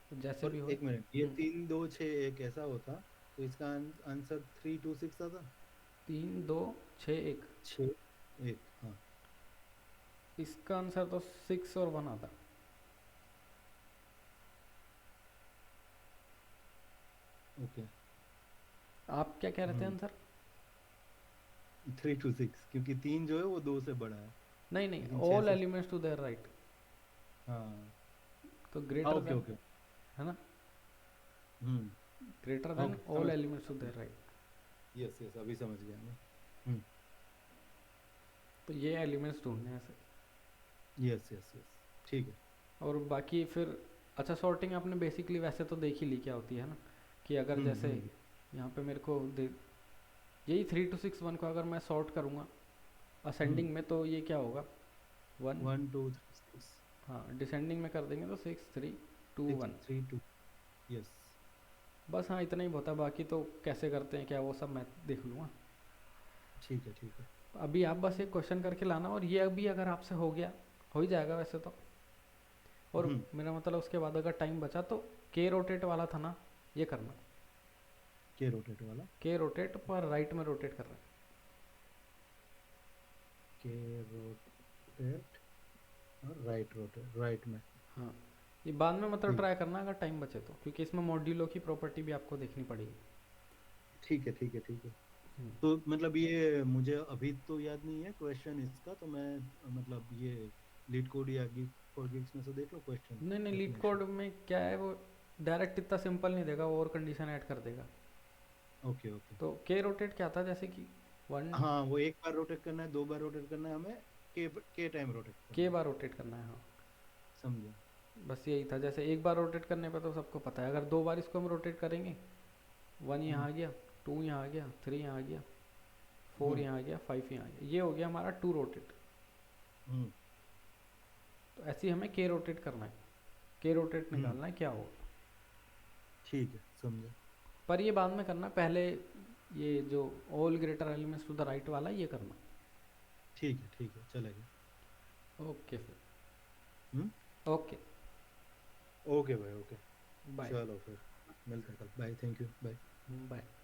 तो जैसे भी और हो। एक मिनट, ये 3 2 6 1 ऐसा होता, तो इसका आंसर 3 2 6 आता। 3 2 6 1, 6 1, हाँ। इसका आंसर तो 6 और 1 आता। ओके। आप क्या कह रहे थे हम्म। आंसर? 3 2 6, क्योंकि तीन जो है वो दो से बड़ा है, नहीं नहीं, लेकिन छह ऑल से। एलिमेंट्स टू देयर राइट, हाँ। तो हाँ, ग्रेटर ओके देन, ओके। है ना, hmm. Greater than okay, all समझ एलिमेंट्स टू गया। Their right. यस यस, अभी समझ गया मैं। हम्म। तो ये एलिमेंट्स ढूंढने हैं ऐसे। Yes yes yes. ठीक है। और बाकी फिर, अच्छा, सॉर्टिंग आपने बेसिकली वैसे तो देख ही ली क्या होती है ना, कि अगर जैसे हम्म। यहाँ पे मेरे को यही 3 2 6 1 को अगर मैं सॉर्ट करूँगा हम्म। असेंडिंग में, तो ये क्या होगा, 1। 1 2 3 6। हाँ, डिसेंडिंग में कर देंगे तो 6 3 2 1। 6 3 2। यस। बस हाँ, इतना ही बहुत है, बाकी तो कैसे करते हैं क्या वो सब मैं देख लूँगा। ठीक है ठीक है। अभी आप बस एक क्वेश्चन करके लाना, और ये अभी अगर आपसे हो गया, हो ही जाएगा वैसे तो। और हम्म। मेरा मतलब उसके बाद अगर टाइम बचा तो के रोटेट वाला था ना, ये करना। के रोटेट वाला? के रोटेट पर राइट में रोटेट कर रहा के रोटेट और राइट रोटेट, राइट में। है। हाँ, ये बाद में मतलब ठीक। ट्राई करना अगर टाइम बचे तो, क्योंकि इसमें मॉड्यूलो की प्रॉपर्टी भी आपको देखनी पड़ेगी। ठीक है ठीक है ठीक है। हम्म। तो मतलब ये मुझे अभी तो याद नहीं है क्वेश्चन इसका, तो मैं मतलब ये लीड कोड या गिग फॉर गिग्स में से देख लो क्वेश्चन नहीं नहीं, लीड डेफिनेशन। कोड में क्या है, वो डायरेक्ट इतना सिंपल नहीं देगा, वो और कंडीशन ऐड कर देगा। Okay okay. तो के रोटेट क्या था, जैसे कि 1, हाँ, वो एक बार रोटेट करना है, 2 बार रोटेट करना है हमें, के टाइम रोटेट के करना है। बार रोटेट करना है, हाँ। समझा। बस यही था, जैसे एक बार रोटेट करने पे तो सबको पता है, अगर 2 बार इसको हम रोटेट करेंगे, 1 यहाँ हम्म। आ गया, 2 यहाँ आ गया, 3 यहाँ आ गया, 4 हम्म। यहाँ आ गया, 5 यहाँ आ गया, ये हो गया हमारा 2 रोटेट। हम्म। तो ऐसे ही हमें के रोटेट करना है, के रोटेट हम्म। निकालना है क्या होगा। ठीक है, समझा। पर ये बाद में करना, पहले ये जो all greater elements to the right वाला ये करना। ठीक है, चलेगा। ओके फिर। हम्म। ओके। ओके भाई, ओके। बाय। चलो फिर मिलते हैं कल, bye, thank you, bye. Bye.